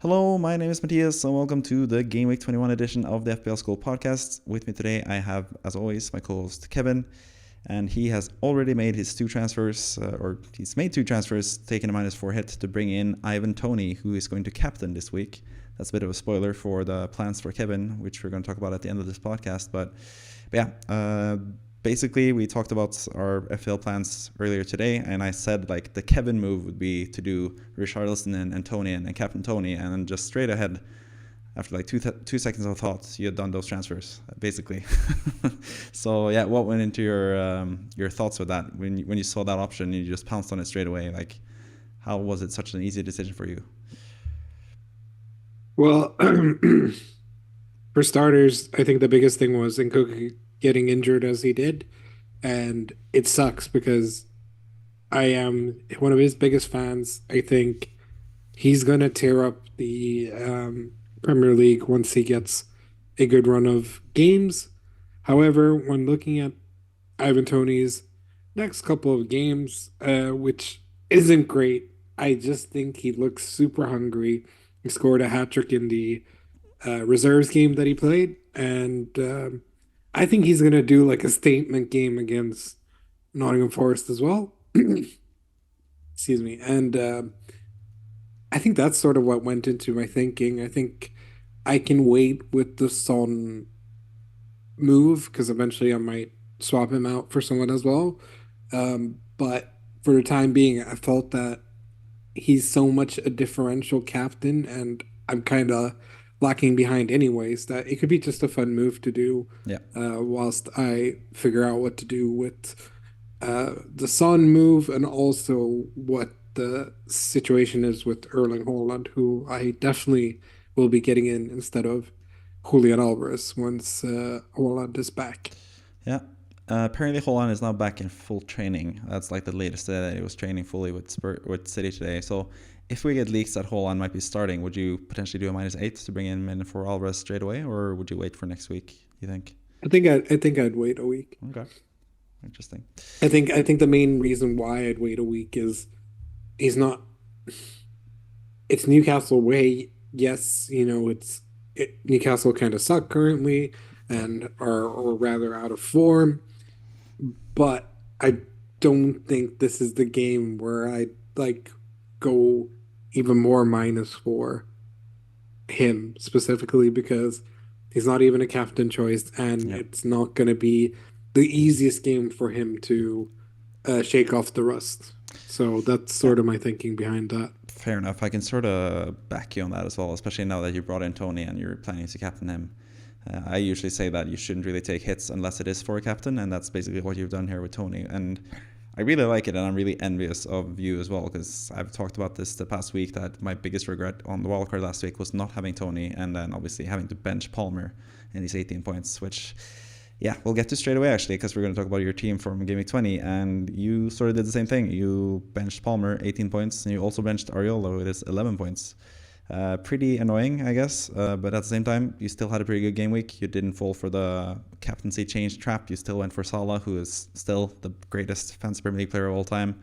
Hello, my name is Matthias, and welcome to the Game Week 21 edition of the FPL School podcast. With me today, I have, as always, my co-host Kevin, and he has already made his two transfers, he's made two transfers, taking a -4 hit to bring in Ivan Toney, who is going to captain this week. That's a bit of a spoiler for the plans for Kevin, which we're going to talk about at the end of this podcast. But yeah, basically, we talked about our FPL plans earlier today, and I said like the Kevin move would be to do Richarlison and Toney and Captain Toney, and then just straight ahead, after like two seconds of thought, you had done those transfers, basically. So yeah, what went into your thoughts with that when you saw that option? You just pounced on it straight away. Like, how was it such an easy decision for you? Well, for starters, I think the biggest thing was Nkoku getting injured as he did. And it sucks because I am one of his biggest fans. I think he's going to tear up the Premier League once he gets a good run of games. However, when looking at Ivan Toney's next couple of games, which isn't great, I just think he looks super hungry. He scored a hat trick in the reserves game that he played, and I think he's gonna do like a statement game against Nottingham Forest as well. Excuse me, and I think that's sort of what went into my thinking. I think I can wait with the Son move because eventually I might swap him out for someone as well. But for the time being, I felt that he's so much a differential captain, and I'm kind of lacking behind anyways, that it could be just a fun move to do Yeah. whilst I figure out what to do with the Son move and also what the situation is with Erling Haaland, who I definitely will be getting in instead of Julian Alvarez once Haaland is back. Yeah. Apparently, Holland is now back in full training. That's like the latest that he was training fully with City today. So, if we get leaks that Holland might be starting, would you potentially do a -8 to bring in for Alvarez straight away, or would you wait for next week? You think? I think I'd wait a week. Okay, interesting. I think the main reason why I'd wait a week is he's not. It's Newcastle way. Yes, Newcastle kind of suck currently Yeah, and are or rather out of form, but I don't think this is the game where I like go even more minus for him specifically because he's not even a captain choice and yeah, it's not going to be the easiest game for him to shake off the rust. So that's yeah. sort of my thinking behind that. Fair enough. I can sort of back you on that as well, especially now that you brought in Tony and you're planning to captain him. I usually say that you shouldn't really take hits unless it is for a captain, and that's basically what you've done here with Tony. And I really like it, and I'm really envious of you as well, because I've talked about this the past week, that my biggest regret on the wildcard last week was not having Tony, and then obviously having to bench Palmer in these 18 points, which, yeah, we'll get to straight away, actually, because we're going to talk about your team from Game Week 20, and you sort of did the same thing. You benched Palmer, 18 points, and you also benched Areola with his 11 points. Pretty annoying, I guess, but at the same time, you still had a pretty good game week. You didn't fall for the captaincy change trap. You still went for Salah, who is still the greatest fantasy Premier League player of all time.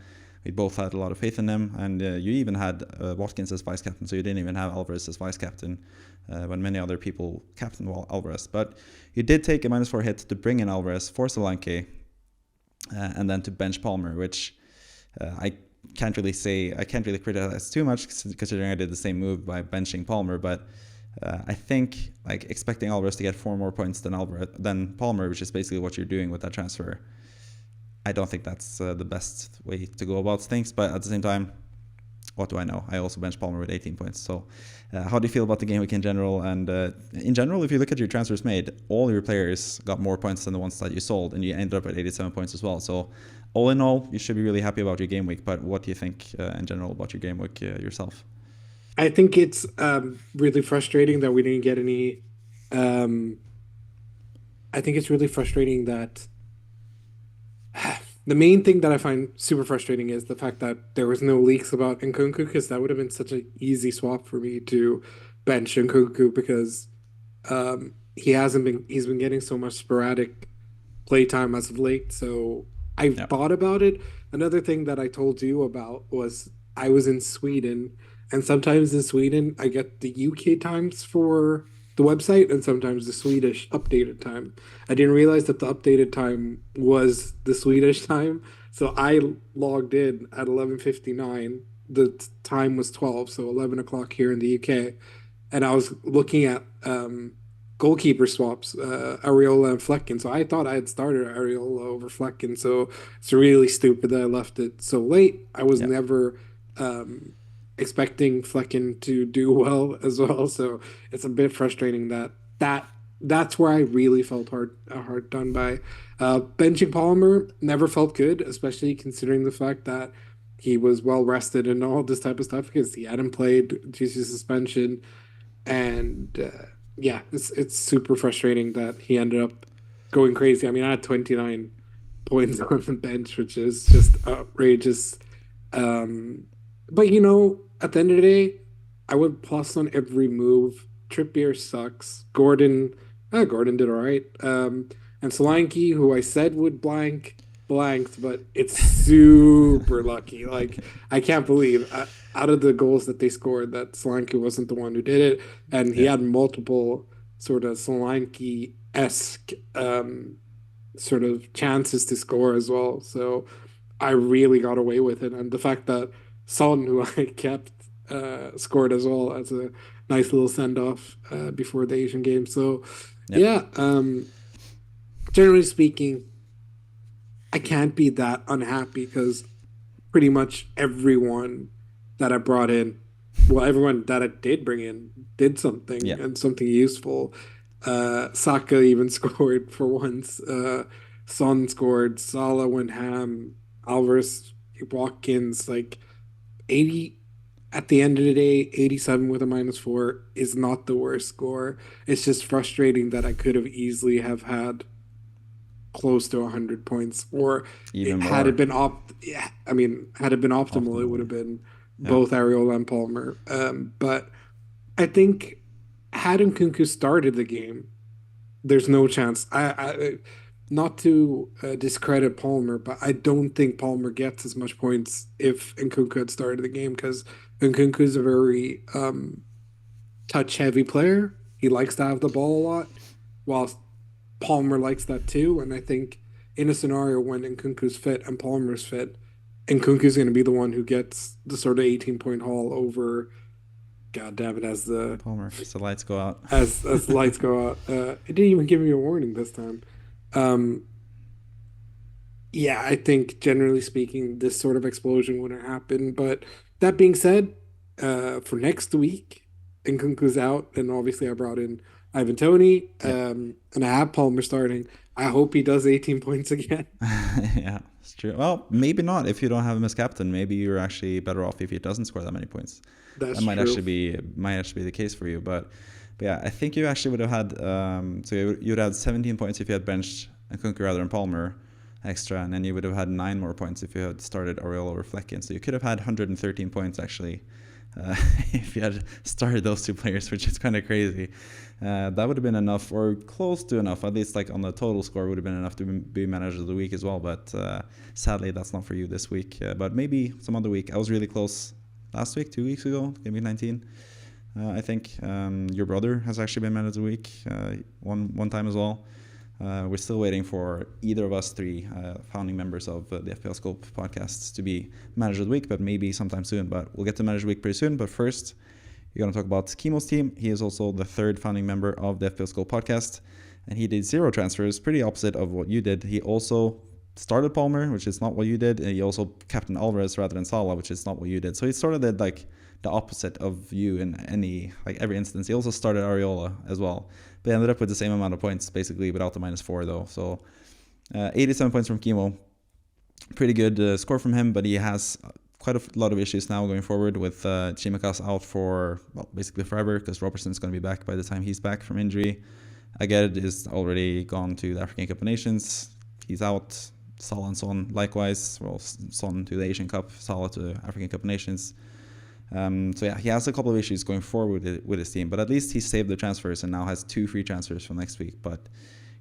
We both had a lot of faith in him, and you even had Watkins as vice captain, so you didn't even have Alvarez as vice captain when many other people captained Alvarez. But you did take a -4 hit to bring in Alvarez for Solanke, and then to bench Palmer, which I can't really criticize too much considering I did the same move by benching Palmer, but I think like expecting Alvarez to get 4 more points than Palmer, which is basically what you're doing with that transfer. I don't think that's the best way to go about things, but at the same time, what do I know? I also benched Palmer with 18 points. So, how do you feel about the game week in general? And in general, if you look at your transfers made, all your players got more points than the ones that you sold, and you ended up at 87 points as well. So, all in all, you should be really happy about your game week. But what do you think in general about your game week yourself? I think it's really frustrating that we didn't get any. Um, I think it's really frustrating that the main thing that I find super frustrating is the fact that there was no leaks about Nkunku because that would have been such an easy swap for me to bench Nkunku because he's been getting so much sporadic playtime as of late. So I've Yeah. thought about it. Another thing that I told you about was I was in Sweden And sometimes in Sweden, I get the UK times for the website and sometimes the Swedish updated time. I didn't realize that the updated time was the Swedish time. So I logged in at 11:59. The time was 12, so 11 o'clock here in the UK. And I was looking at goalkeeper swaps, Areola and Flecken. So I thought I had started Areola over Flecken. So it's really stupid that I left it so late. I was never expecting Flecken to do well as well. So it's a bit frustrating that's where I really felt hard done by. Benching Palmer never felt good, especially considering the fact that he was well rested and all this type of stuff because he hadn't played due to suspension. And yeah, it's super frustrating that he ended up going crazy. I mean, I had 29 points on the bench, which is just outrageous. But at the end of the day, I went plus on every move. Trippier sucks. Gordon did all right. And Solanke, who I said would blanked, but it's super lucky. Like, I can't believe out of the goals that they scored that Solanke wasn't the one who did it. And he had multiple sort of Solanke-esque sort of chances to score as well. So I really got away with it. And the fact that Son, who I kept, scored as well as a nice little send-off before the Asian game. So, yeah, generally speaking, I can't be that unhappy because pretty much everyone that I brought in, well, everyone that I did bring in did something and something useful. Saka even scored for once. Son scored. Salah went ham. Alvarez, Watkins, like 80. At the end of the day, 87 with a -4 is not the worst score. It's just frustrating that I could have easily have had close to 100 points, or had it been had it been optimal, it would have been both Areola and Palmer. But I think had Nkunku started the game, there's no chance. I not to discredit Palmer, but I don't think Palmer gets as much points if Nkunku had started the game because Nkunku is a very touch-heavy player. He likes to have the ball a lot, whilst Palmer likes that too. And I think in a scenario when Nkunku's fit and Palmer's fit, Nkunku's going to be the one who gets the sort of 18-point haul over. God damn it! As the Palmer, as the lights go out. As the lights go out, it didn't even give me a warning this time. Yeah, I think generally speaking, this sort of explosion wouldn't happen. But that being said, for next week, Nkunku's out, and obviously I brought in Ivan Toney, and I have Palmer starting. I hope he does 18 points again. Yeah, it's true. Well, maybe not if you don't have him as captain. Maybe you're actually better off if he doesn't score that many points. That might actually be the case for you. But yeah, I think you actually would have had so you'd have 17 points if you had benched Nkunku rather than Palmer extra, and then you would have had 9 more points if you had started Areola or Flecken. So you could have had 113 points actually if you had started those two players, which is kind of crazy. That would have been enough, or close to enough, at least like on the total score would have been enough to be manager of the week as well. But sadly, that's not for you this week. But maybe some other week. I was really close last week, 2 weeks ago, maybe 19. I think your brother has actually been manager of the week one time as well. We're still waiting for either of us three founding members of the FPL Scope podcast to be manager of the week, but maybe sometime soon. But we'll get to manager of the week pretty soon. But first, we're going to talk about Kimo's team. He is also the third founding member of the FPL Scope podcast, and he did 0 transfers, pretty opposite of what you did. He also started Palmer, which is not what you did, and he also captained Alvarez rather than Salah, which is not what you did. So he sort of did like the opposite of you in every instance. He also started Areola as well, but ended up with the same amount of points basically without the -4 though. So 87 points from Kimo, pretty good score from him, but he has quite a lot of issues now going forward with Chimikas out for basically forever because Robertson's going to be back by the time he's back from injury. Aged is already gone to the African Cup of Nations. He's out. Salah and Son likewise. Well, Son to the Asian Cup, Salah to African Cup of Nations. So yeah, he has a couple of issues going forward with his team, but at least he saved the transfers and now has 2 free transfers for next week. But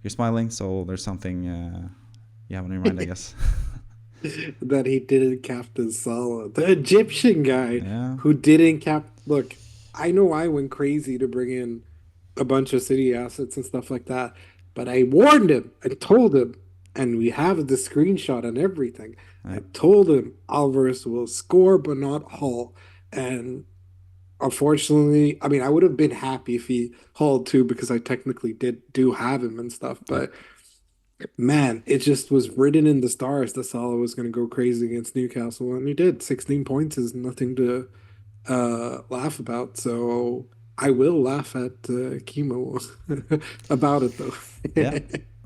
you're smiling, so there's something you have on your mind, I guess. that he didn't captain Salah. The Egyptian guy Yeah. who didn't Look, I know I went crazy to bring in a bunch of City assets and stuff like that, but I warned him. I told him, and we have the screenshot and everything. I Right. told him Alvarez will score, but not Hull. And unfortunately, I mean, I would have been happy if he hauled too because I technically do have him and stuff. Yeah. But man, it just was written in the stars that Salah was going to go crazy against Newcastle, and he did. 16 points is nothing to laugh about. So I will laugh at Kimo about it though. Yeah.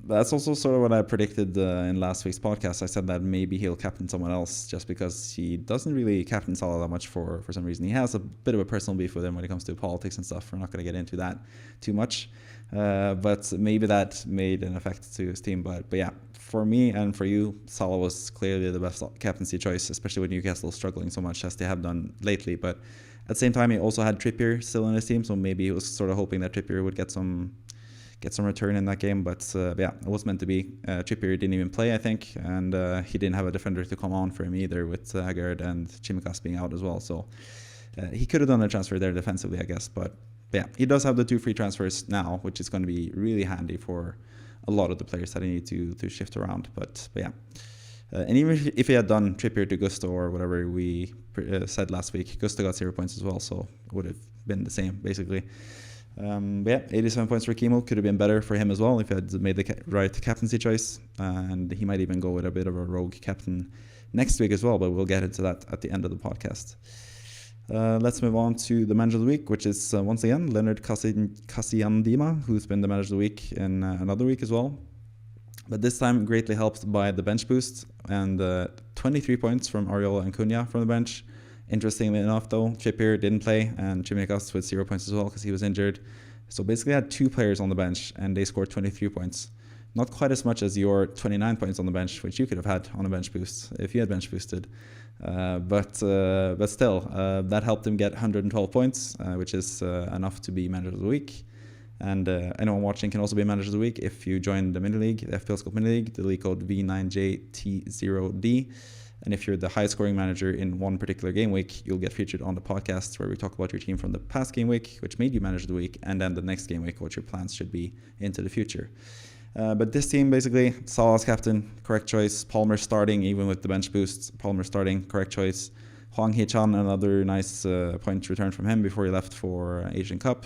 That's also sort of what I predicted in last week's podcast. I said that maybe he'll captain someone else just because he doesn't really captain Salah that much for some reason. He has a bit of a personal beef with him when it comes to politics and stuff. We're not going to get into that too much. But maybe that made an effect to his team. But yeah, for me and for you, Salah was clearly the best captaincy choice, especially with Newcastle struggling so much as they have done lately. But at the same time, he also had Trippier still in his team, so maybe he was sort of hoping that Trippier would get some return in that game, but yeah, it was meant to be. Trippier didn't even play, I think, and he didn't have a defender to come on for him either, with Haggard and Chimikas being out as well. So he could have done a transfer there defensively, I guess. But yeah, he does have the 2 free transfers now, which is going to be really handy for a lot of the players that he need to shift around. But yeah. And even if he had done Trippier to Gusto or whatever we said last week, Gusto got 0 points as well, so it would have been the same, basically. Yeah, 87 points for Kimo. Could have been better for him as well if he had made the right captaincy choice. And he might even go with a bit of a rogue captain next week as well, but we'll get into that at the end of the podcast. Let's move on to the manager of the week, which is once again Leonard Kasiandima, who's been the manager of the week in another week as well. But this time greatly helped by the bench boost and 23 points from Areola and Cunha from the bench. Interestingly enough, though, Trippier didn't play, and Chimikas with 0 points as well because he was injured. So basically, I had 2 players on the bench, and they scored 23 points. Not quite as much as your 29 points on the bench, which you could have had on a bench boost if you had bench boosted. But still, that helped him get 112 points, which is enough to be manager of the week. And anyone watching can also be manager of the week if you join the mini league, the FPL Scope mini league, the league code V9JT0D. And if you're the highest scoring manager in one particular game week, you'll get featured on the podcast where we talk about your team from the past game week, which made you manager of the week, and then the next game week, what your plans should be into the future. But this team, basically, Salah's captain, correct choice. Palmer starting, even with the bench boost. Palmer starting, correct choice. Hwang Hee-chan, another nice point return from him before he left for Asian Cup.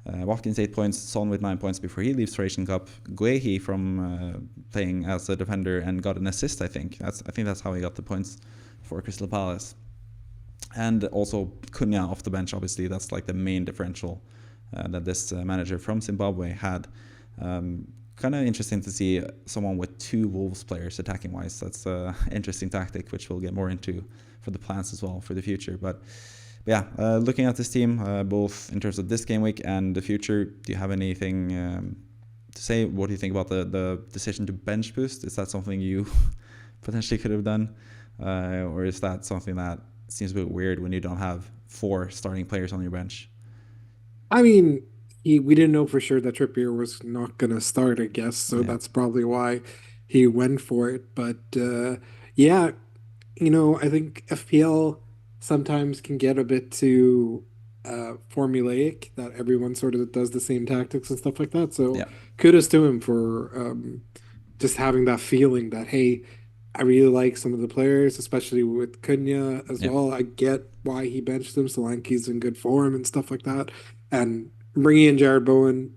Watkins 8 points, Son with 9 points before he leaves for Asian Cup. Guehi from playing as a defender and got an assist, I think. I think that's how he got the points for Crystal Palace. And also Cunha off the bench, obviously. That's like the main differential that this manager from Zimbabwe had. Kind of interesting to see someone with 2 Wolves players attacking wise. That's an interesting tactic, which we'll get more into for the plans as well for the future. But yeah, looking at this team, both in terms of this game week and the future, do you have anything to say? What do you think about the decision to bench boost? Is that something you potentially could have done? Or is that something that seems a bit weird when you don't have 4 starting players on your bench? I mean, we didn't know for sure that Trippier was not going to start, I guess. So Yeah. that's probably why he went for it. But yeah, I think FPL sometimes can get a bit too formulaic, that everyone sort of does the same tactics and stuff like that. So Yeah. kudos to him for just having that feeling that, hey, I really like some of the players, especially with Cunha as Yeah. well. I get why he benched him. Solanke's in good form and stuff like that. And bringing in Jared Bowen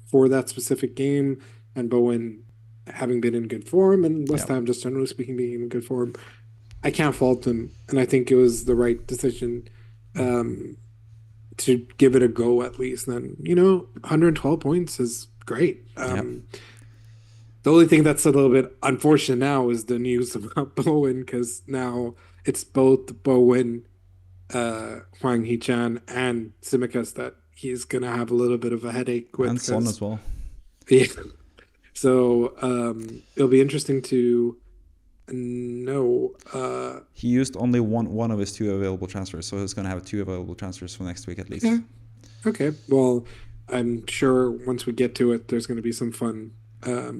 for that specific game, and Bowen having been in good form, and West Yeah. Ham just generally speaking being in good form, I can't fault him, and I think it was the right decision to give it a go at least. And then 112 points is great. The only thing that's a little bit unfortunate now is the news about Bowen, because now it's both Bowen, Hwang Hee-chan, and Tsimikas that he's gonna have a little bit of a headache with. And Son as well. Yeah. So it'll be interesting to know. He used only one of his 2 available transfers, so he's going to have 2 available transfers for next week at least. Okay. Well, I'm sure once we get to it, there's going to be some fun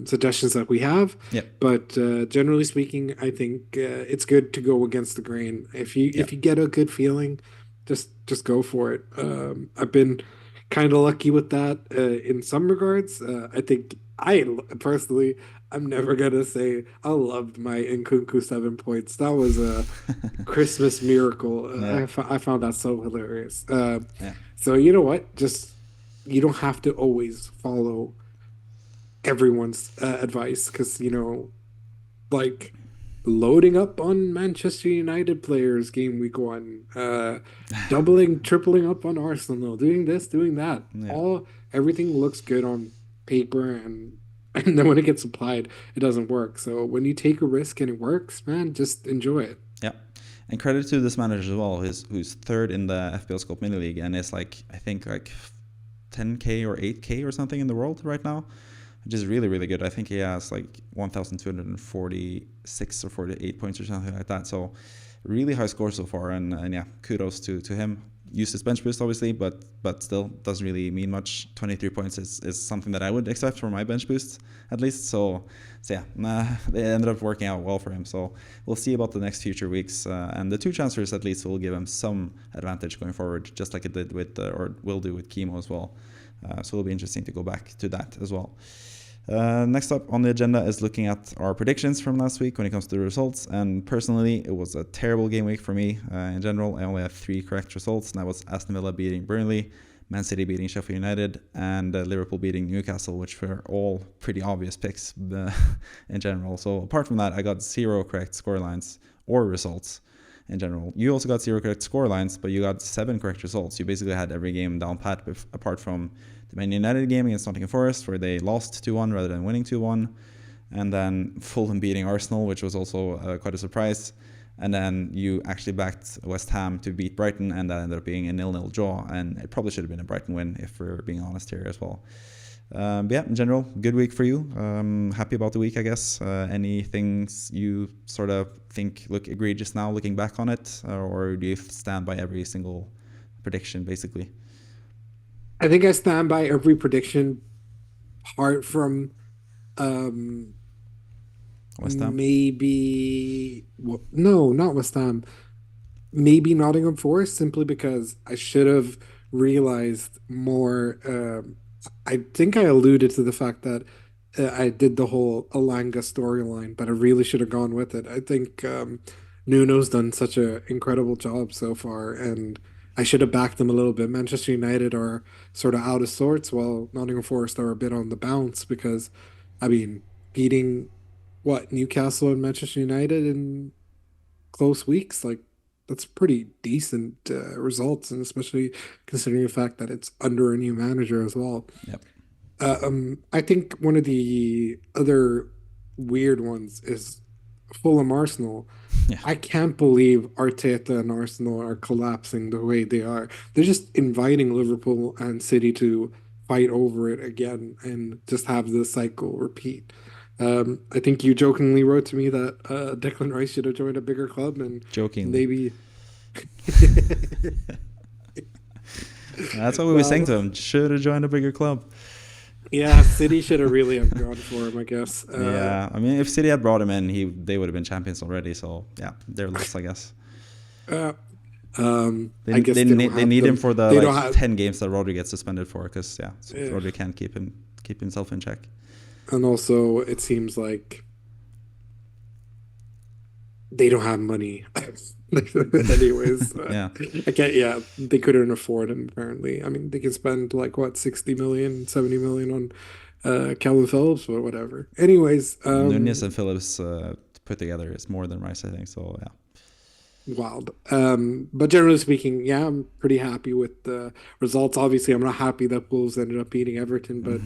suggestions that we have. Yeah. But generally speaking, I think it's good to go against the grain. Yeah. If you get a good feeling, just go for it. I've been kind of lucky with that in some regards. I think I personally, I'm never gonna say I loved my Nkunku 7 points. That was a Christmas miracle. Yeah. I found that so hilarious. Yeah. So you know what? Just you don't have to always follow everyone's advice because like loading up on Manchester United players game week 1, doubling, tripling up on Arsenal, doing this, doing that. Yeah. All everything looks good on paper, and and then when it gets applied, it doesn't work. So when you take a risk and it works, man, just enjoy it. Yeah. And credit to this manager as well, who's third in the FPL Scope Mini League and is like, I think like 10K or 8K or something in the world right now, which is really, really good. I think he has like 1,246 or 48 points or something like that. So really high score so far. And yeah, kudos to him. Used his bench boost, obviously, but still doesn't really mean much. 23 points is something that I would expect for my bench boost, at least. So yeah, they ended up working out well for him. So we'll see about the next future weeks. And the 2 transfers, at least, will give him some advantage going forward, just like it did with, or will do with Kimo as well. So it'll be interesting to go back to that as well. Next up on the agenda is looking at our predictions from last week when it comes to the results. And personally, it was a terrible game week for me. In general, I only had 3 correct results, and that was Aston Villa beating Burnley, Man City beating Sheffield United, and Liverpool beating Newcastle, which were all pretty obvious picks in general. So apart from that, I got 0 correct scorelines or results in general. You also got 0 correct scorelines, but you got 7 correct results. You basically had every game down pat, apart from the Man United game against Nottingham Forest, where they lost 2-1 rather than winning 2-1. And then Fulham beating Arsenal, which was also quite a surprise. And then you actually backed West Ham to beat Brighton, and that ended up being a 0-0 draw. And it probably should have been a Brighton win, if we're being honest here as well. But yeah, in general, good week for you. Happy about the week, I guess. Any things you sort of think look egregious now, looking back on it? Or do you stand by every single prediction, basically? I think I stand by every prediction, apart from um, West Ham? maybe no, not West Ham. Maybe Nottingham Forest, simply because I should have realized more. I think I alluded to the fact that I did the whole Alanga storyline, but I really should have gone with it. I think Nuno's done such an incredible job so far, and I should have backed them a little bit. Manchester United are sort of out of sorts, while Nottingham Forest are a bit on the bounce because, I mean, beating what Newcastle and Manchester United in close weeks, like that's pretty decent results, and especially considering the fact that it's under a new manager as well. Yep. I think one of the other weird ones is Fulham Arsenal. Yeah. I can't believe Arteta and Arsenal are collapsing the way they are. They're just inviting Liverpool and City to fight over it again and just have the cycle repeat. I think you jokingly wrote to me that Declan Rice should have joined a bigger club, and Jokingly. maybe. That's what we were saying to him. Should have joined a bigger club. Yeah, City should have really have gone for him, I guess. Yeah, I mean, if City had brought him in, they would have been champions already. So yeah, they're lost, I guess. Uh, I guess they need him for the 10 games that Rodri gets suspended for, because Rodri can't keep himself in check. And also, it seems like they don't have money. Anyways, Yeah. I can't. Yeah, they couldn't afford him. Apparently, I mean, they can spend like what 60 million, 70 million on Calvin Phillips or whatever. Anyways, Nunez and Phillips put together is more than Rice, I think. So yeah. Wild. But generally speaking, yeah, I'm pretty happy with the results. Obviously, I'm not happy that Wolves ended up beating Everton, but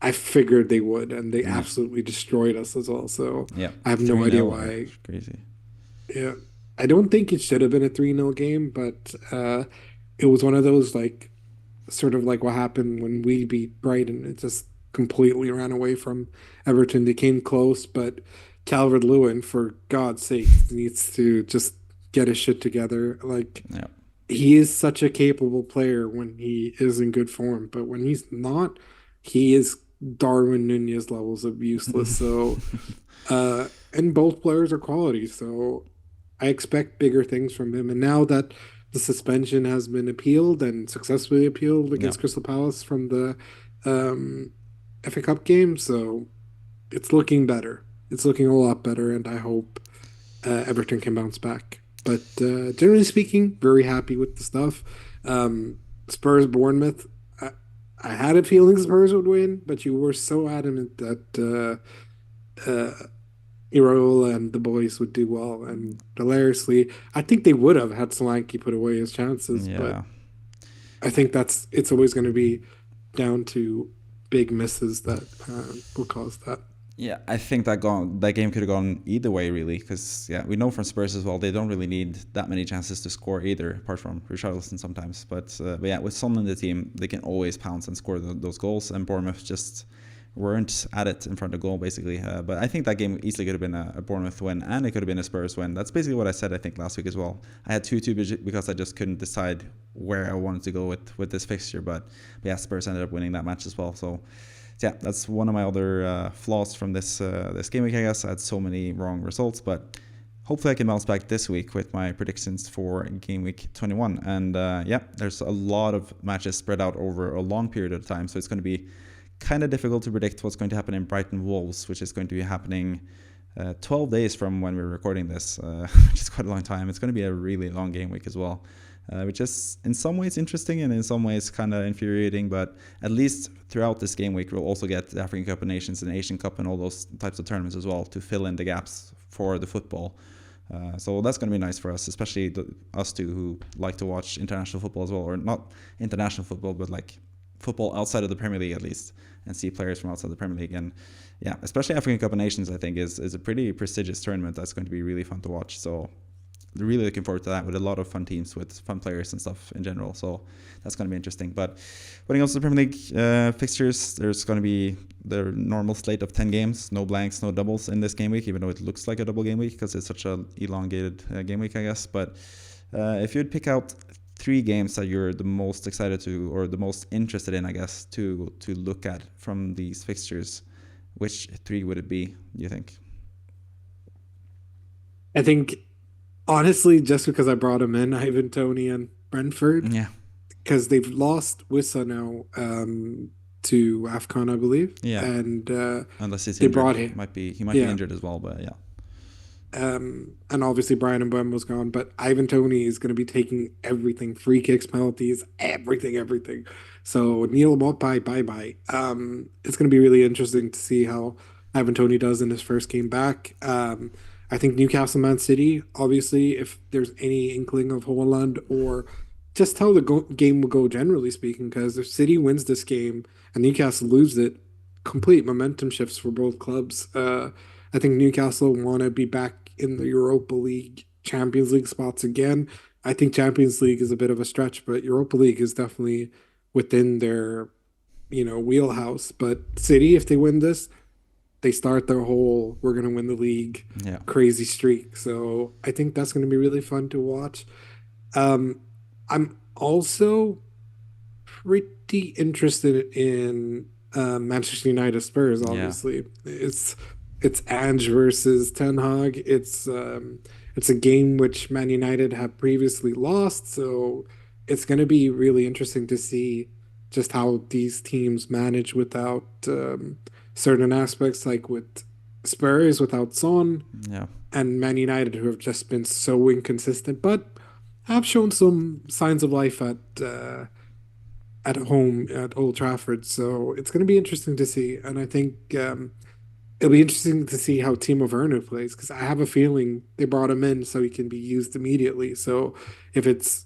I figured they would, and they absolutely destroyed us as well. So yeah, I have no idea why. Crazy. Yeah, I don't think it should have been a 3-0 game, but it was one of those like sort of like what happened when we beat Brighton. It just completely ran away from Everton. They came close, but Calvert-Lewin, for God's sake, needs to just get his shit together. Like, he is such a capable player when he is in good form, but when he's not, he is Darwin Nunez levels of useless. So, and both players are quality. So I expect bigger things from him. And now that the suspension has been appealed and successfully appealed Yeah. against Crystal Palace from the um, FA Cup game, so it's looking better. It's looking a lot better, and I hope Everton can bounce back. But generally speaking, very happy with the stuff. Um, Spurs Bournemouth. I had a feeling Spurs would win, but you were so adamant that Areola and the boys would do well. And hilariously, I think they would have had Solanke put away his chances, but Yeah. I think it's always going to be down to big misses that will cause that. Yeah, I think that game could have gone either way, really, because yeah, we know from Spurs as well they don't really need that many chances to score either, apart from Richarlison sometimes. But yeah, with Son in the team, they can always pounce and score those goals, and Bournemouth just weren't at it in front of goal basically. But I think that game easily could have been a Bournemouth win, and it could have been a Spurs win. That's basically what I said I think last week as well. I had 2-2 because I just couldn't decide where I wanted to go with this fixture, but yeah, Spurs ended up winning that match as well. So yeah, that's one of my other flaws from this game week, I guess. I had so many wrong results, but hopefully I can bounce back this week with my predictions for game week 21. And yeah, there's a lot of matches spread out over a long period of time, so it's going to be kind of difficult to predict what's going to happen in Brighton Wolves, which is going to be happening 12 days from when we're recording this, which is quite a long time. It's going to be a really long game week as well. Which is in some ways interesting and in some ways kind of infuriating, but at least throughout this game week we'll also get the African Cup of Nations and Asian Cup and all those types of tournaments as well to fill in the gaps for the football. So that's going to be nice for us, especially us two who like to watch international football as well, or not international football, but like football outside of the Premier League at least, and see players from outside the Premier League. And yeah, especially African Cup of Nations I think is a pretty prestigious tournament that's going to be really fun to watch. So really looking forward to that with a lot of fun teams with fun players and stuff in general. So that's going to be interesting. But when it comes to the Premier League fixtures, there's going to be the normal slate of 10 games, no blanks, no doubles in this game week, even though it looks like a double game week because it's such an elongated game week, I guess. But if you'd pick out 3 games that you're the most excited to or the most interested in, I guess, to look at from these fixtures, which 3 would it be, do you think? I think honestly, just because I brought him in, Ivan Toney and Brentford, Yeah. because they've lost Wissa now to AFCON, I believe, Yeah. and Unless he's they injured. brought him. He might be Yeah, injured as well, but yeah. and obviously Brian and was gone, but Ivan Toney is going to be taking everything, free kicks, penalties, everything, everything. So Neil Mopai, bye bye. It's going to be really interesting to see how Ivan Toney does in his first game back. I think Newcastle Man City, obviously, if there's any inkling of Holland or just how the game will go, generally speaking, because if City wins this game and Newcastle loses it, complete momentum shifts for both clubs. I think Newcastle want to be back in the Europa League, Champions League spots again. I think Champions League is a bit of a stretch, but Europa League is definitely within their, wheelhouse. But City, if they win this, they start their whole "we're going to win the league" Yeah. crazy streak. So I think that's going to be really fun to watch. Um, I'm also pretty interested in Manchester United Spurs. Yeah. Obviously, it's Ange versus Ten Hag. It's a game which Man United have previously lost, so it's going to be really interesting to see just how these teams manage without certain aspects, like with Spurs without Son Yeah. and Man United, who have just been so inconsistent, but have shown some signs of life at home at Old Trafford. So it's going to be interesting to see, and I think it'll be interesting to see how Timo Werner plays because I have a feeling they brought him in so he can be used immediately. So if it's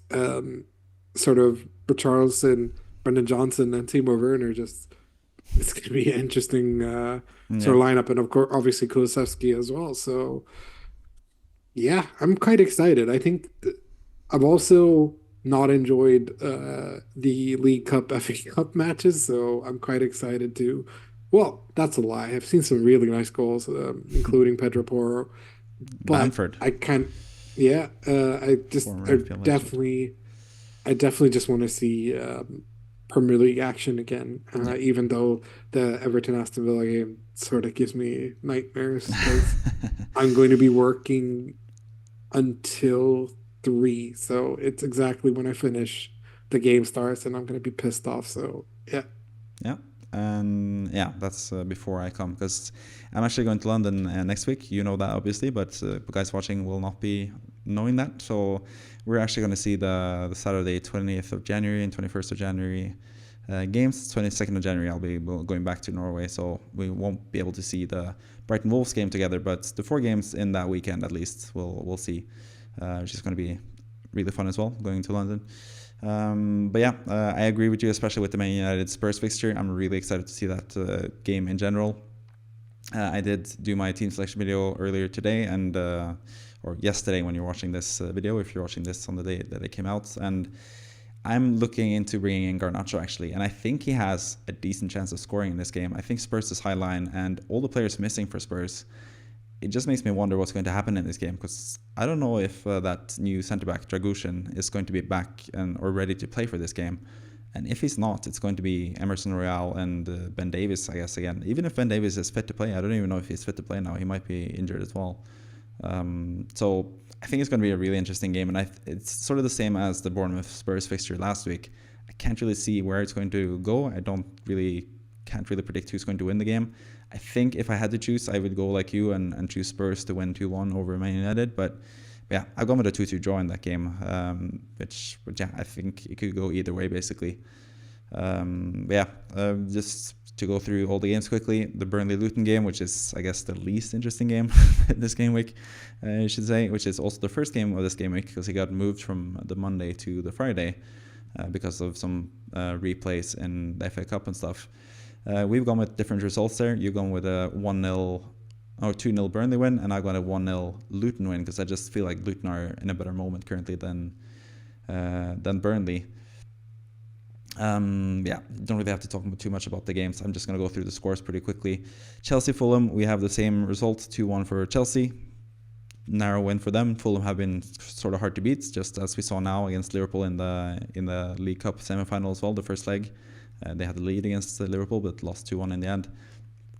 sort of Richarlison, Brendan Johnson, and Timo Werner, just it's going to be an interesting Yeah. sort of lineup, and of course, obviously Kulusevski as well. So yeah, I'm quite excited. I think I've also not enjoyed the League Cup, FA Cup matches, so I'm quite excited to. Well, that's a lie. I've seen some really nice goals, including Pedro Porro, but Bamford, I can't. Yeah, I just, former FPL legend. I definitely just want to see Premier League action again, even though the Everton Aston Villa game sort of gives me nightmares because I'm going to be working until 3. So it's exactly when I finish the game starts and I'm going to be pissed off. So yeah. Yeah. And yeah, that's before I come, because I'm actually going to London next week. You know that, obviously, but guys watching will not be knowing that. So we're actually going to see the Saturday 20th of January and 21st of January games. 22nd of January I'll be going back to Norway, so we won't be able to see the Brighton Wolves game together, but the 4 games in that weekend at least we'll see, which is going to be really fun as well, going to London. But yeah, I agree with you, especially with the Man United Spurs fixture. I'm really excited to see that game in general. I did do my team selection video earlier today, and or yesterday when you're watching this video, if you're watching this on the day that it came out, and I'm looking into bringing in Garnacho actually, and I think he has a decent chance of scoring in this game. I think Spurs is high line, and all the players missing for Spurs, it just makes me wonder what's going to happen in this game, because I don't know if that new centre-back, Dragushin, is going to be back or ready to play for this game. And if he's not, it's going to be Emerson Royale and Ben Davies, I guess, again. Even if Ben Davies is fit to play, I don't even know if he's fit to play now. He might be injured as well. So I think it's going to be a really interesting game, and it's sort of the same as the Bournemouth Spurs fixture last week. I can't really see where it's going to go. I can't really predict who's going to win the game. I think if I had to choose, I would go like you and choose Spurs to win 2-1 over Man United. But yeah, I've gone with a 2-2 draw in that game, which yeah, I think it could go either way basically. Just to go through all the games quickly, the Burnley-Luton game, which is, I guess, the least interesting game this game week, I should say, which is also the first game of this game week because it got moved from the Monday to the Friday because of some replays in the FA Cup and stuff. We've gone with different results there. You've gone with a 1-0 or 2-0 Burnley win, and I've got a 1-0 Luton win because I just feel like Luton are in a better moment currently than Burnley. Don't really have to talk too much about the games. I'm just going to go through the scores pretty quickly. Chelsea-Fulham, we have the same result, 2-1 for Chelsea. Narrow win for them. Fulham have been sort of hard to beat, just as we saw now against Liverpool in the League Cup semi-final as well, the first leg. They had the lead against Liverpool, but lost 2-1 in the end.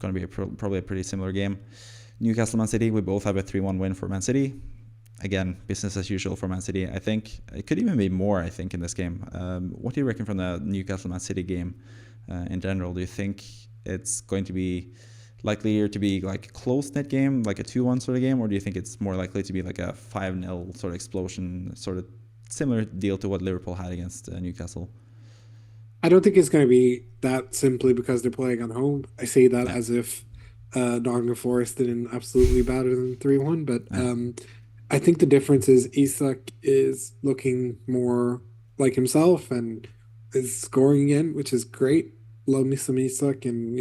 Going to be probably a pretty similar game. Newcastle Man City, we both have a 3-1 win for Man City. Again, business as usual for Man City. I think it could even be more, I think, in this game. What do you reckon from the Newcastle Man City game in general? Do you think it's going to be likelier to be like a close-knit game, like a 2-1 sort of game, or do you think it's more likely to be like a 5-0 sort of explosion, sort of similar deal to what Liverpool had against Newcastle? I don't think it's going to be that simply because they're playing on home. I say that as if Nottingham Forest didn't absolutely batter them 3-1, but I think the difference is Isak is looking more like himself and is scoring again, which is great. Love me some Isak, and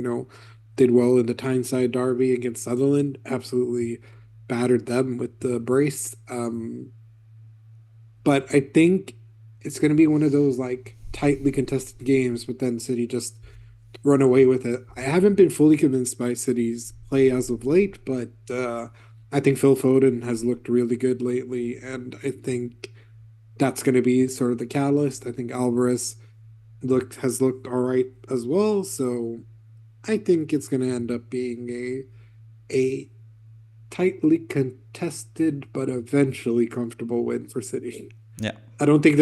did well in the Tyneside derby against Sutherland. Absolutely battered them with the brace. But I think it's going to be one of those like tightly contested games, but then City just run away with it. I haven't been fully convinced by City's play as of late, but I think Phil Foden has looked really good lately, and I think that's going to be sort of the catalyst. I think Alvarez has looked all right as well, so I think it's going to end up being a tightly contested but eventually comfortable win for City. Yeah. I don't think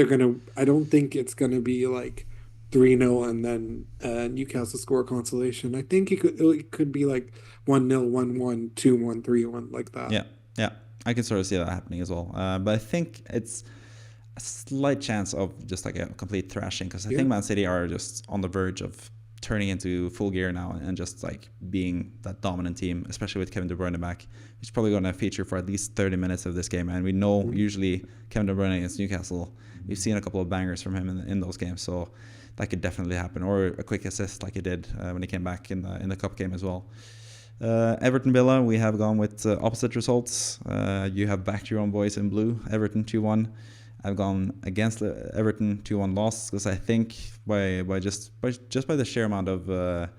it's gonna be like 3-0 and then Newcastle score consolation. I think it could be like 1-0, 1-1, 2-1, 3-1, like that. Yeah. I can sort of see that happening as well. But I think it's a slight chance of just like a complete thrashing, because I think Man City are just on the verge of turning into full gear now and just like being that dominant team, especially with Kevin De Bruyne back. He's probably going to feature for at least 30 minutes of this game, and we know usually Kevin De Bruyne against Newcastle, we've seen a couple of bangers from him in those games, so that could definitely happen, or a quick assist like he did when he came back in the cup game as well. Everton Villa, we have gone with opposite results. You have backed your own boys in blue, Everton 2-1. I've gone against Everton 2-1 loss because I think by the sheer amount of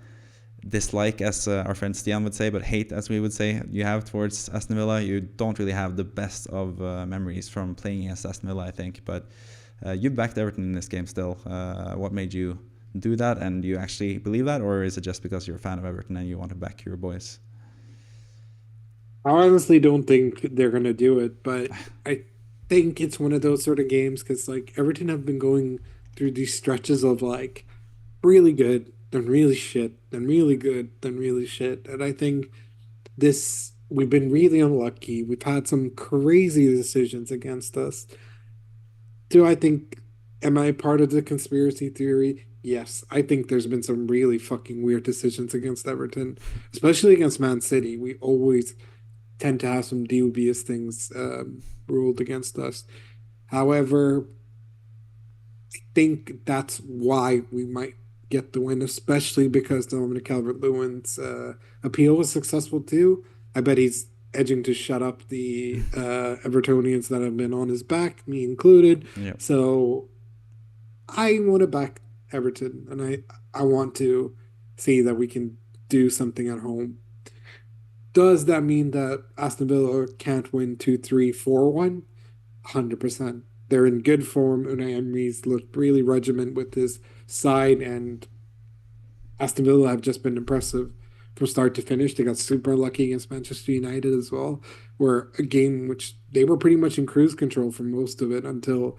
dislike, as our friend Stian would say, but hate, as we would say, you have towards Aston Villa, you don't really have the best of memories from playing against Aston Villa, I think. But you backed Everton in this game still. What made you do that, and you actually believe that, or is it just because you're a fan of Everton and you want to back your boys? I honestly don't think they're gonna do it, but I think it's one of those sort of games because like Everton have been going through these stretches of like really good, then really shit, then really good, then really shit. And I think this we've been really unlucky. We've had some crazy decisions against us. Do I think am I part of the conspiracy theory? Yes, I think there's been some really fucking weird decisions against Everton, especially against Man City. We always tend to have some dubious things ruled against us. However, I think that's why we might get the win, especially because Dominic Calvert-Lewin's appeal was successful too. I bet he's edging to shut up the Evertonians that have been on his back, me included. Yeah. So I want to back Everton, and I want to see that we can do something at home. Does that mean that Aston Villa can't win 2-3-4-1? 100%. They're in good form. Unai Emery's looked really regiment with his side, and Aston Villa have just been impressive from start to finish. They got super lucky against Manchester United as well, where a game which they were pretty much in cruise control for most of it until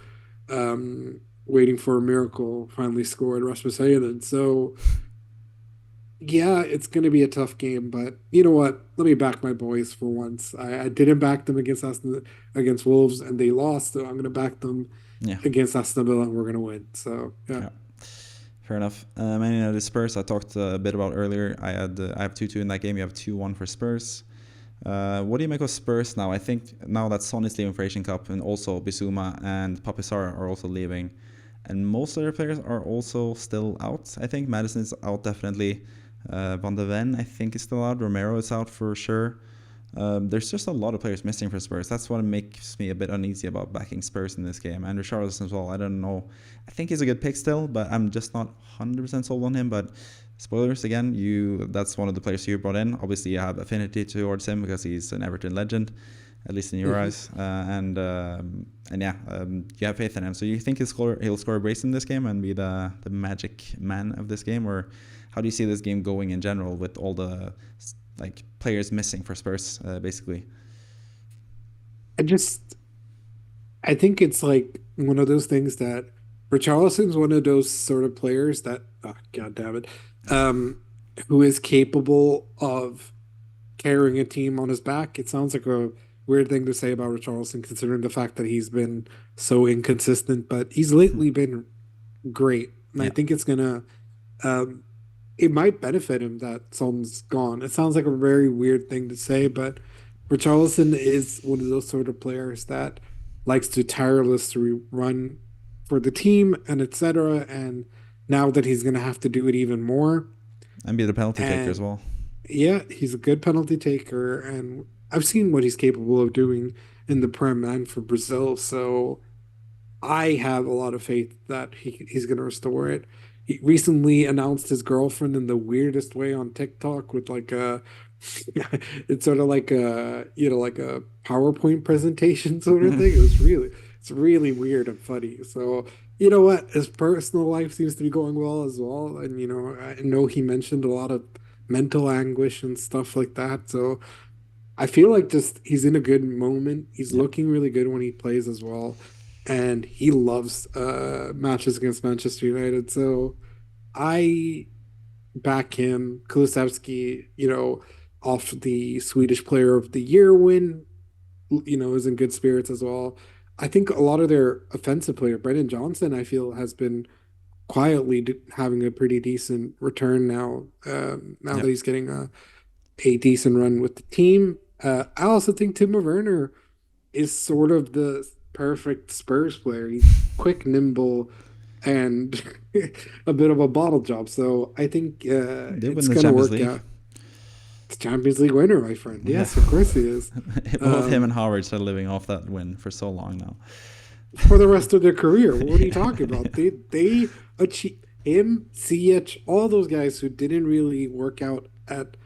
waiting for a miracle finally scored Rasmus Højlund. So yeah, it's going to be a tough game, but you know what? Let me back my boys for once. I didn't back them against Wolves, and they lost, so I'm going to back them Yeah. against Aston Villa, and we're going to win. So yeah. Yeah. Fair enough. Man United Spurs, I talked a bit about earlier. I have 2-2 in that game. You have 2-1 for Spurs. What do you make of Spurs now? I think now that Son is leaving for Asian Cup, and also Bissouma and Papisar are also leaving, and most of their players are also still out. I think Madison's out definitely. Van de Ven, I think, is still out. Romero is out for sure. There's just a lot of players missing for Spurs. That's what makes me a bit uneasy about backing Spurs in this game. And Richarlison as well. I don't know. I think he's a good pick still, but I'm just not 100% sold on him. But spoilers again, that's one of the players you brought in. Obviously, you have affinity towards him because he's an Everton legend, at least in your eyes. And yeah, you have faith in him. So you think he'll score a brace in this game and be the magic man of this game, or how do you see this game going in general with all the players missing for Spurs, basically? I think it's like one of those things that Richarlison's one of those sort of players that, oh, God damn it, who is capable of carrying a team on his back. It sounds like a weird thing to say about Richarlison, considering the fact that he's been so inconsistent, but he's lately been great. And I think it's gonna, it might benefit him that Son's gone. It sounds like a very weird thing to say, but Richarlison is one of those sort of players that likes to tirelessly run for the team and etc. And now that he's going to have to do it even more, and be the penalty taker as well. Yeah, he's a good penalty taker, and I've seen what he's capable of doing in the Prem and for Brazil. So I have a lot of faith that he's going to restore it. He recently announced his girlfriend in the weirdest way on TikTok with like a it's sort of like a like a PowerPoint presentation sort of thing. It's really weird and funny. So you know what, his personal life seems to be going well as well, and I know he mentioned a lot of mental anguish and stuff like that. So I feel like just he's in a good moment. He's looking really good when he plays as well. And he loves matches against Manchester United. So I back him. Kulusevski, off the Swedish Player of the Year win, is in good spirits as well. I think a lot of their offensive player, Brendan Johnson, I feel has been quietly having a pretty decent return now. Now that he's getting a decent run with the team. I also think Timo Werner is sort of the perfect Spurs player. He's quick, nimble, and a bit of a bottle job. So I think it's going to work out. It's Champions League winner, my friend. Yes, of course he is. Both him and Howard are living off that win for so long now. For the rest of their career. What are you talking about? They achieved him, CH, all those guys who didn't really work out at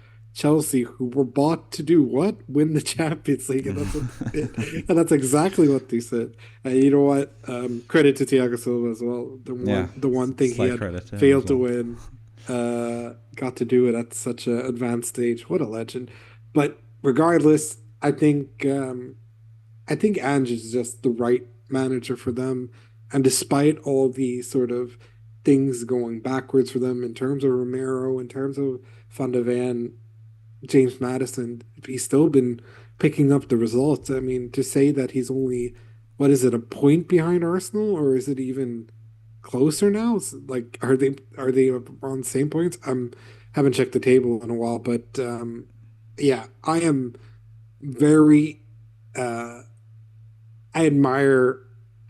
Chelsea, who were bought to do what? Win the Champions League, and that's what they did. And that's exactly what they said. And you know what? Credit to Thiago Silva as well. Yeah, The one thing he slight had credit to him as failed to well. win, got to do it at such an advanced stage. What a legend! But regardless, I think Ange is just the right manager for them. And despite all the sort of things going backwards for them in terms of Romero, in terms of Van de Ven, James Madison, he's still been picking up the results. I mean, to say that he's only, what is it, a point behind Arsenal, or is it even closer now? Like, are they on the same points? Haven't checked the table in a while, but yeah, I am very uh, I admire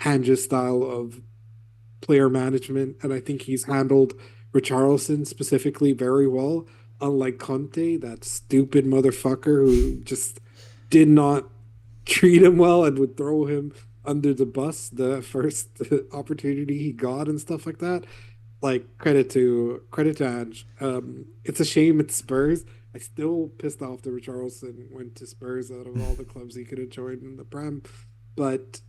Ange's style of player management, and I think he's handled Richarlison specifically very well. Unlike Conte, that stupid motherfucker who just did not treat him well and would throw him under the bus the first opportunity he got and stuff like that. Like credit to Ange. It's a shame it's Spurs. I still pissed off that Richarlison went to Spurs out of all the clubs he could have joined in the Prem. But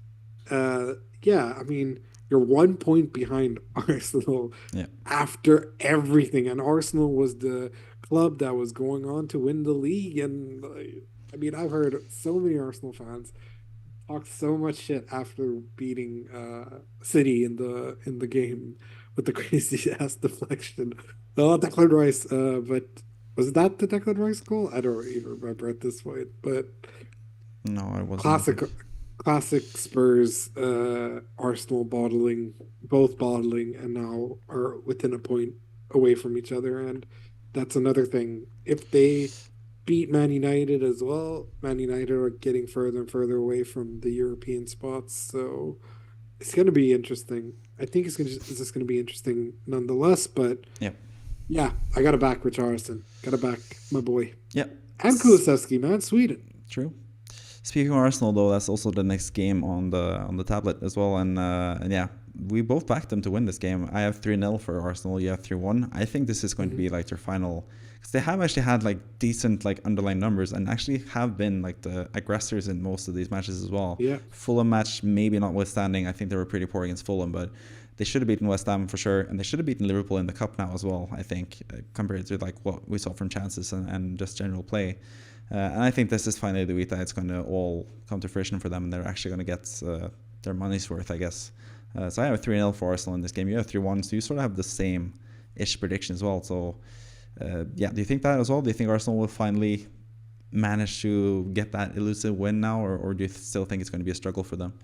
uh, yeah, I mean, you're 1 point behind Arsenal Yeah. after everything, and Arsenal was the club that was going on to win the league. And I mean, I've heard so many Arsenal fans talk so much shit after beating City in the game with the crazy ass deflection. Oh, Declan Rice, but was that the Declan Rice goal? I don't even remember at this point, but No, I wasn't. I classic think. classic Spurs, Arsenal both bottling, and now are within a point away from each other. And that's another thing. If they beat Man United as well, Man United are getting further and further away from the European spots. So it's going to be interesting. I think it's just going to be interesting nonetheless. But Yeah. yeah, I got to back Richarlison. Got to back my boy. Yeah. And Kulusevski, man, Sweden. True. Speaking of Arsenal, though, that's also the next game on the tablet as well, and yeah, we both backed them to win this game. I have 3-0 for Arsenal. You have 3-1. I think this is going to Hmm. be like their final, because they have actually had like decent like underlying numbers and actually have been like the aggressors in most of these matches as well. Yeah. Fulham match maybe notwithstanding, I think they were pretty poor against Fulham, but they should have beaten West Ham for sure, and they should have beaten Liverpool in the cup now as well. I think compared to like what we saw from chances and just general play. And I think this is finally the week that it's going to all come to fruition for them, and they're actually going to get their money's worth, I guess. So I have a 3-0 for Arsenal in this game. You have 3-1, so you sort of have the same-ish prediction as well. So, yeah, do you think that as well? Do you think Arsenal will finally manage to get that elusive win now, or do you still think it's going to be a struggle for them?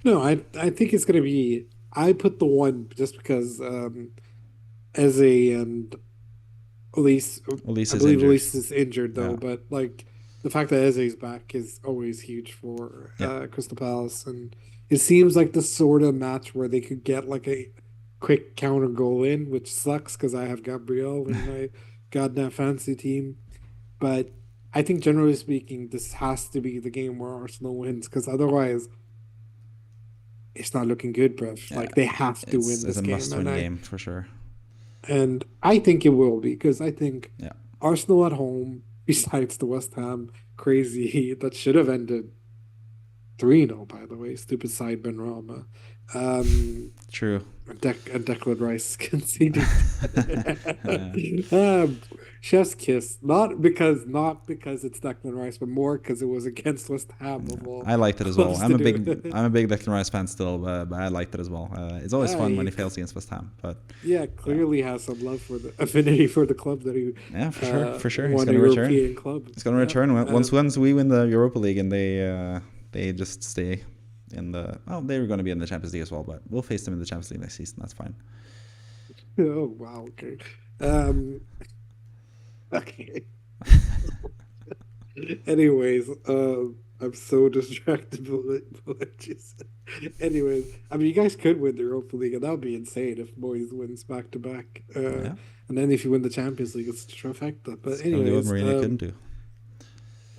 No, I think it's gonna be. I put the one just because Eze and Elise, Elise I is believe injured. Elise is injured though, Yeah. but like the fact that Eze's back is always huge for Yeah. Crystal Palace, and it seems like the sort of match where they could get like a quick counter goal in, which sucks because I have Gabriel in my goddamn fantasy team. But I think generally speaking, this has to be the game where Arsenal wins because otherwise it's not looking good, bruv. Yeah. Like they have to It's, win it's this a game, must-win game for sure. and I think it will be because I think Yeah. Arsenal at home, besides the West Ham crazy that should have ended 3-0, by the way, stupid side Ben Rama. Um, True. And Declan Rice conceding. Yeah. um, Chef's kiss. Not because it's Declan Rice, but more because it was against West Ham Yeah, of all I liked it as well. clubs to do it. I'm a big Declan Rice fan still, but I liked it as well. It's always Yeah, fun when he fails against West Ham, but yeah, yeah, clearly has some love for the affinity for the club that he yeah, for sure, he's won a gonna return. European club. He's gonna Yeah. return once we win the Europa League and they just stay in the. Oh, they were going to be in the Champions League as well, but we'll face them in the Champions League next season. That's fine. Oh wow. Okay. Um, okay. Anyways, I'm so distracted by what you said. Anyways, I mean, you guys could win the Europa League, and that would be insane if Moyes wins back to back. Yeah, And then if you win the Champions League, it's a trifecta. But it's gonna do what anyways, Mourinho couldn't do.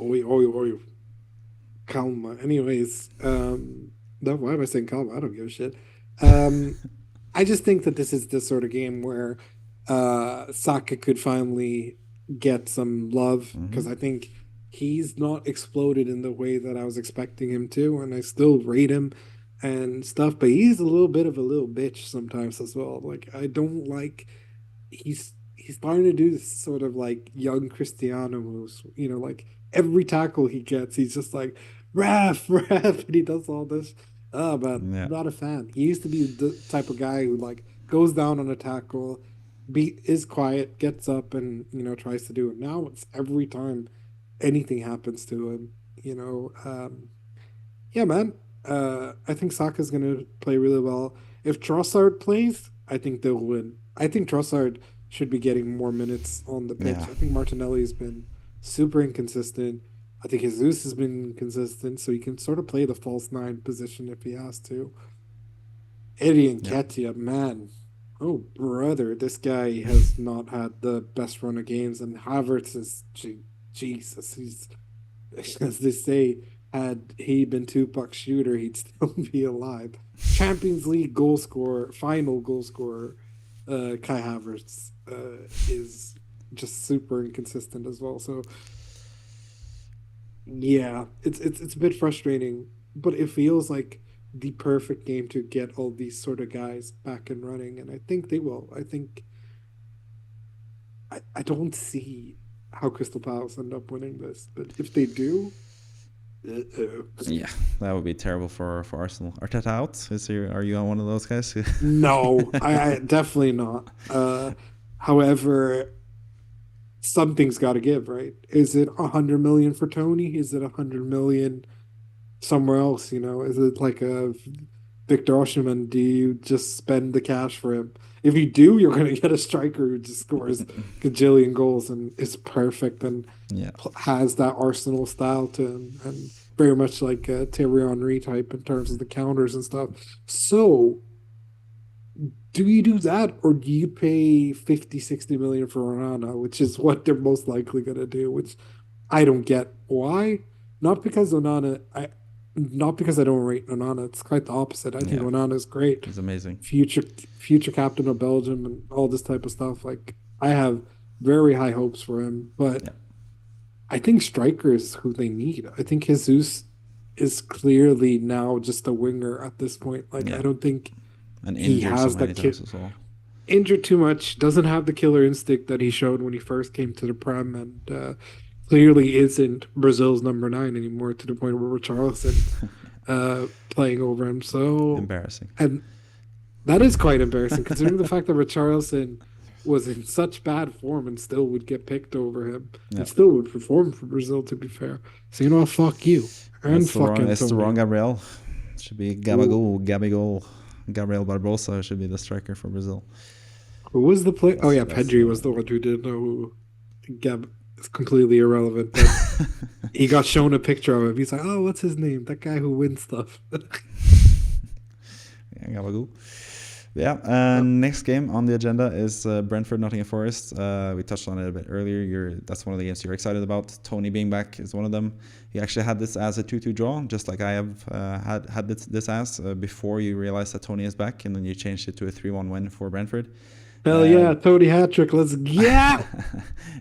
oi, calma. Anyways, no, why am I saying calma? I don't give a shit. Um, I just think that this is the sort of game where Saka could finally get some love because Hmm. I think he's not exploded in the way that I was expecting him to, and I still rate him and stuff, but he's a little bit of a little bitch sometimes as well. Like I don't like he's starting to do this sort of like young Cristiano moves, like every tackle he gets, he's just like ref, and he does all this. Oh man, Yeah, not a fan. He used to be the type of guy who like goes down on a tackle, is quiet, gets up, and tries to do it. Now it's every time anything happens to him. Yeah, man. I think Saka's gonna play really well. If Trossard plays, I think they'll win. I think Trossard should be getting more minutes on the yeah, pitch. I think Martinelli's been super inconsistent. I think Jesus has been consistent, so he can sort of play the false nine position if he has to. Eddie and yeah. Ketia, man. Oh, brother, this guy has not had the best run of games, and Havertz is, Jesus, he's, as they say, had he been Tupac shooter, he'd still be alive. Champions League goal scorer, final goal scorer, Kai Havertz is just super inconsistent as well. So yeah, it's a bit frustrating, but it feels like the perfect game to get all these sort of guys back and running, and I think they will. I think I don't see how Crystal Palace end up winning this, but if they do, uh-oh. Yeah, that would be terrible for Arsenal. Arteta out? Are you on one of those guys? No, I definitely not. However, something's got to give, right? Is it 100 million for Tony? Is it 100 million somewhere else? Is it like a Victor Osimhen? Do you just spend the cash for him? If you do, you're going to get a striker who just scores gajillion goals and is perfect and Yeah, has that Arsenal style to him and very much like a Thierry Henry type in terms of the counters and stuff. So, do you do that or do you pay 50, 60 million for Onana, which is what they're most likely going to do, which I don't get why. Not because not because I don't rate Onana. It's quite the opposite. I think yeah, Onana is great. he's amazing. Future future captain of Belgium and all this type of stuff. Like I have very high hopes for him, but Yeah, I think striker is who they need. I think Jesus is clearly now just a winger at this point. Like yeah, I don't think and he injured so has many that kid times as well. injured too much, doesn't have the killer instinct that he showed when he first came to the Prem, and clearly isn't Brazil's number nine anymore to the point where Richarlison playing over him. So, Embarrassing. and that is quite embarrassing considering the fact that Richarlison was in such bad form and still would get picked over him Yeah, and still would perform for Brazil, to be fair. So, fuck you and fuck it's the wrong Antonio. Gabriel. It should be Who, Gabigol. Gabriel Barbosa should be the striker for Brazil. who was the play? Oh, yeah, That's Pedri was the one who didn't know who Gab. It's completely irrelevant, but he got shown a picture of him. He's like, "Oh, what's his name? That guy who wins stuff." Yeah, Gabagool. Yeah, and next game on the agenda is Brentford Nottingham Forest. We touched on it a bit earlier. That's one of the games you're excited about. Toney being back is one of them. You actually had this as a 2-2 draw, just like I have had this as before you realized that Toney is back, and then you changed it to a 3-1 win for Brentford. Hell yeah, Um, Tony hat trick. Let's get.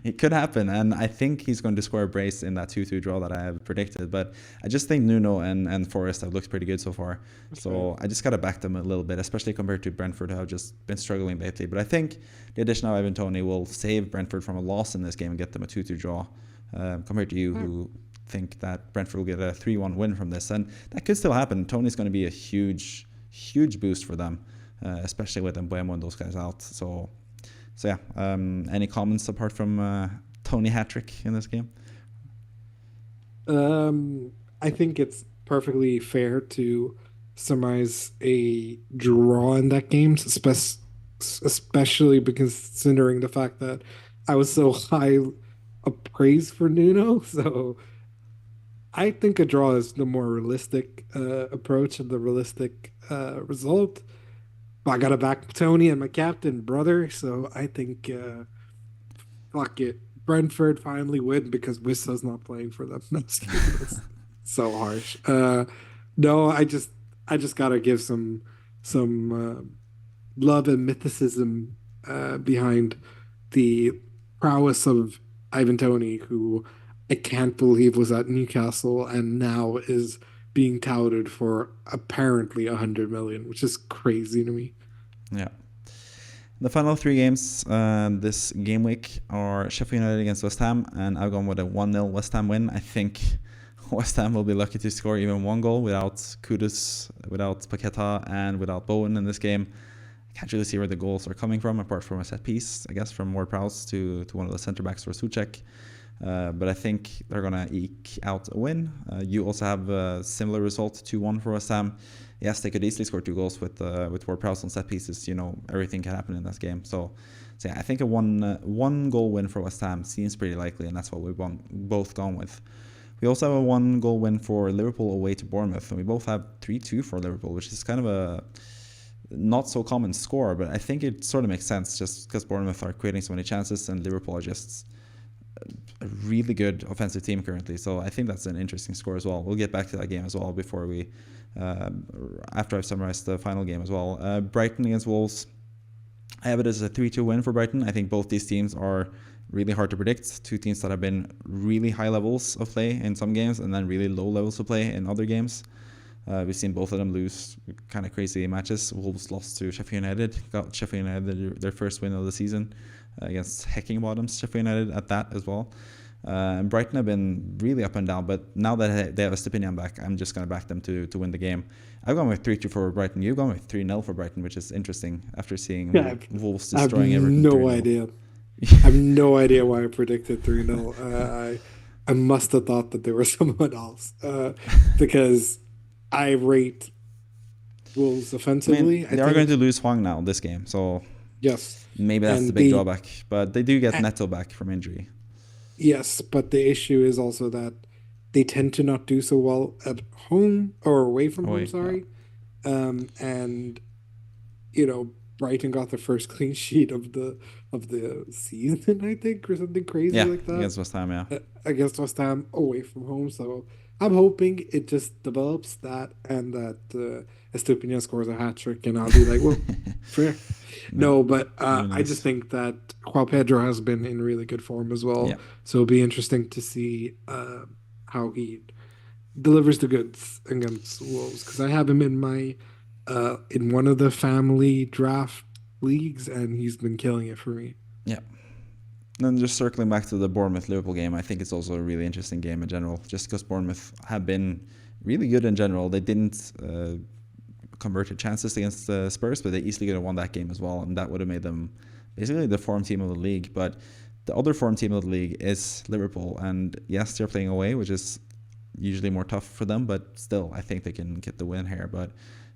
it could happen, and I think he's going to score a brace in that 2-2 draw that I have predicted. But I just think Nuno and Forrest have looked pretty good so far. So I just got to back them a little bit, especially compared to Brentford, who have just been struggling lately. But I think the addition of Ivan Toney will save Brentford from a loss in this game and get them a 2-2 draw, compared to you, who think that Brentford will get a 3-1 win from this. And that could still happen. Tony's going to be a huge, huge boost for them. Especially with Mbuemo and those guys out. So yeah. Any comments apart from Toney hat-trick in this game? I think it's perfectly fair to surmise a draw in that game, especially because considering the fact that I was so high of praise for Nuno. So I think a draw is the more realistic approach and the realistic result. I got to back Tony and my captain, brother. So I think, fuck it. Brentford finally win because Wissa's not playing for them. That's so harsh. No, I just gotta give some love and mythicism behind the prowess of Ivan Toney, who I can't believe was at Newcastle and now is being touted for apparently 100 million, which is crazy to me. Yeah. The final three games this game week are Sheffield United against West Ham, and I've gone with a 1-0 West Ham win. I think West Ham will be lucky to score even one goal without Kudus, without Paqueta, and without Bowen in this game. I can't really see where the goals are coming from, apart from a set piece, I guess, from Ward-Prowse to one of the centre backs for Souček. But I think they're going to eke out a win. You also have a similar result, 2-1 for West Ham. Yes, they could easily score two goals with Ward-Prowse on set pieces. You know, everything can happen in that game. So yeah, I think a one goal win for West Ham seems pretty likely, and that's what we've both gone with. We also have a 1-goal win for Liverpool away to Bournemouth, and we both have 3-2 for Liverpool, which is kind of a not so common score, but I think it sort of makes sense just because Bournemouth are creating so many chances and Liverpool are just a really good offensive team currently. So I think that's an interesting score as well. We'll get back to that game as well before we, after I've summarized the final game as well. Brighton against Wolves. I have it as a 3-2 win for Brighton. I think both these teams are really hard to predict. Two teams that have been really high levels of play in some games and then really low levels of play in other games. We've seen both of them lose kind of crazy matches. Wolves lost to Sheffield United, got Sheffield United their first win of the season against Hecking Bottoms, Sheffield United at that as well. And Brighton have been really up and down, but now that they have Estupiñan back, I'm just going to back them to win the game. I've gone with 3-2 for Brighton. You've gone with 3-0 for Brighton, which is interesting after seeing Wolves destroying Everton 3-0. No idea. I have no idea why I predicted 3-0. I must have thought that there was someone else because I rate Wolves offensively. I mean, they are going to lose João now this game, so yes, maybe that's the big drawback. But they do get Neto back from injury. Yes, but the issue is also that they tend to not do so well at home or away from home. Sorry, and you know Brighton got the first clean sheet of the season, I think, or something crazy like that against West Ham. Yeah, against West Ham away from home. So I'm hoping it just develops that and that Estupiñan scores a hat trick, and I'll be like, well, fair. No, but really nice. I just think that João Pedro has been in really good form as well. Yeah. So it'll be interesting to see how he delivers the goods against Wolves, because I have him in my in one of the family draft leagues, and he's been killing it for me. Yeah. Then just circling back to the Bournemouth-Liverpool game, I think it's also a really interesting game in general, just because Bournemouth have been really good in general. They didn't converted chances against Spurs, but they easily could have won that game as well, and that would have made them basically the form team of the league. But the other form team of the league is Liverpool, and yes, they're playing away, which is usually more tough for them, but still, I think they can get the win here. But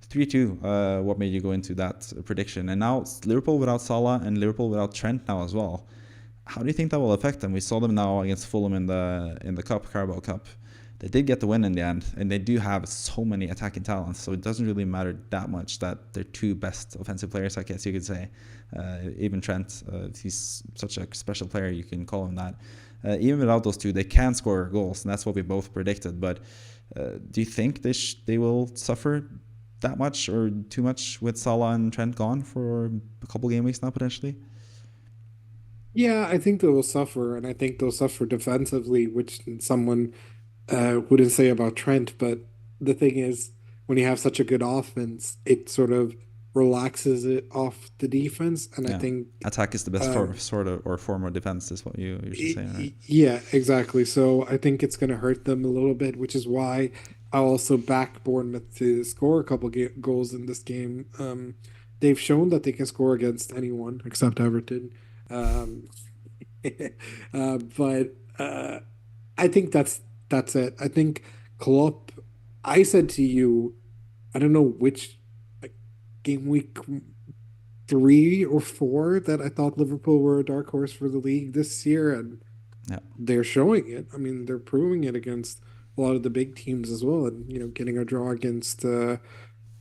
3-2, what made you go into that prediction? And now it's Liverpool without Salah and Liverpool without Trent now as well. How do you think that will affect them? We saw them now against Fulham in the Cup, Carabao Cup. They did get the win in the end, and they do have so many attacking talents, so it doesn't really matter that much that they're two best offensive players, I guess you could say. Even Trent, he's such a special player, you can call him that. Even without those two, they can score goals, and that's what we both predicted. But do you think they will suffer that much or too much with Salah and Trent gone for a couple game weeks now, potentially? Yeah, I think they will suffer, and I think they'll suffer defensively, which someone wouldn't say about Trent, but the thing is, when you have such a good offense, it sort of relaxes it off the defense, and I think attack is the best form of defense is what you usually say, right? Yeah, exactly. So I think it's going to hurt them a little bit, which is why I also back Bournemouth to score a couple goals in this game. They've shown that they can score against anyone except Everton. Um, but I think that's it. I think Klopp. I said to you, I don't know which like, game week 3 or 4 that I thought Liverpool were a dark horse for the league this year, and they're showing it. I mean, they're proving it against a lot of the big teams as well, and getting a draw against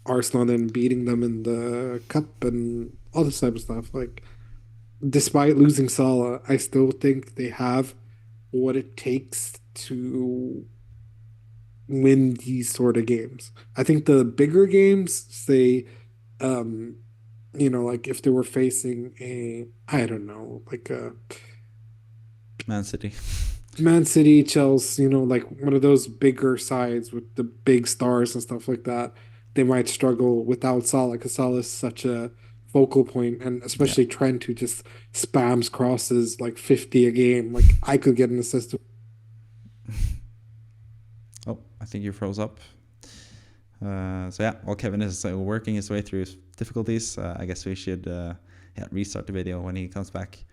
Arsenal and beating them in the cup and all this type of stuff. Like, despite losing Salah, I still think they have what it takes to win these sort of games. I think the bigger games, say, like if they were facing I don't know, like a Man City. Man City, Chelsea, like one of those bigger sides with the big stars and stuff like that, they might struggle without Salah because Salah is such a focal point, and Yeah. especially Trent, who just spams crosses like 50 a game. Like I could get an assist. Oh, I think you froze up. So yeah, while Kevin is working his way through his difficulties, I guess we should restart the video when he comes back.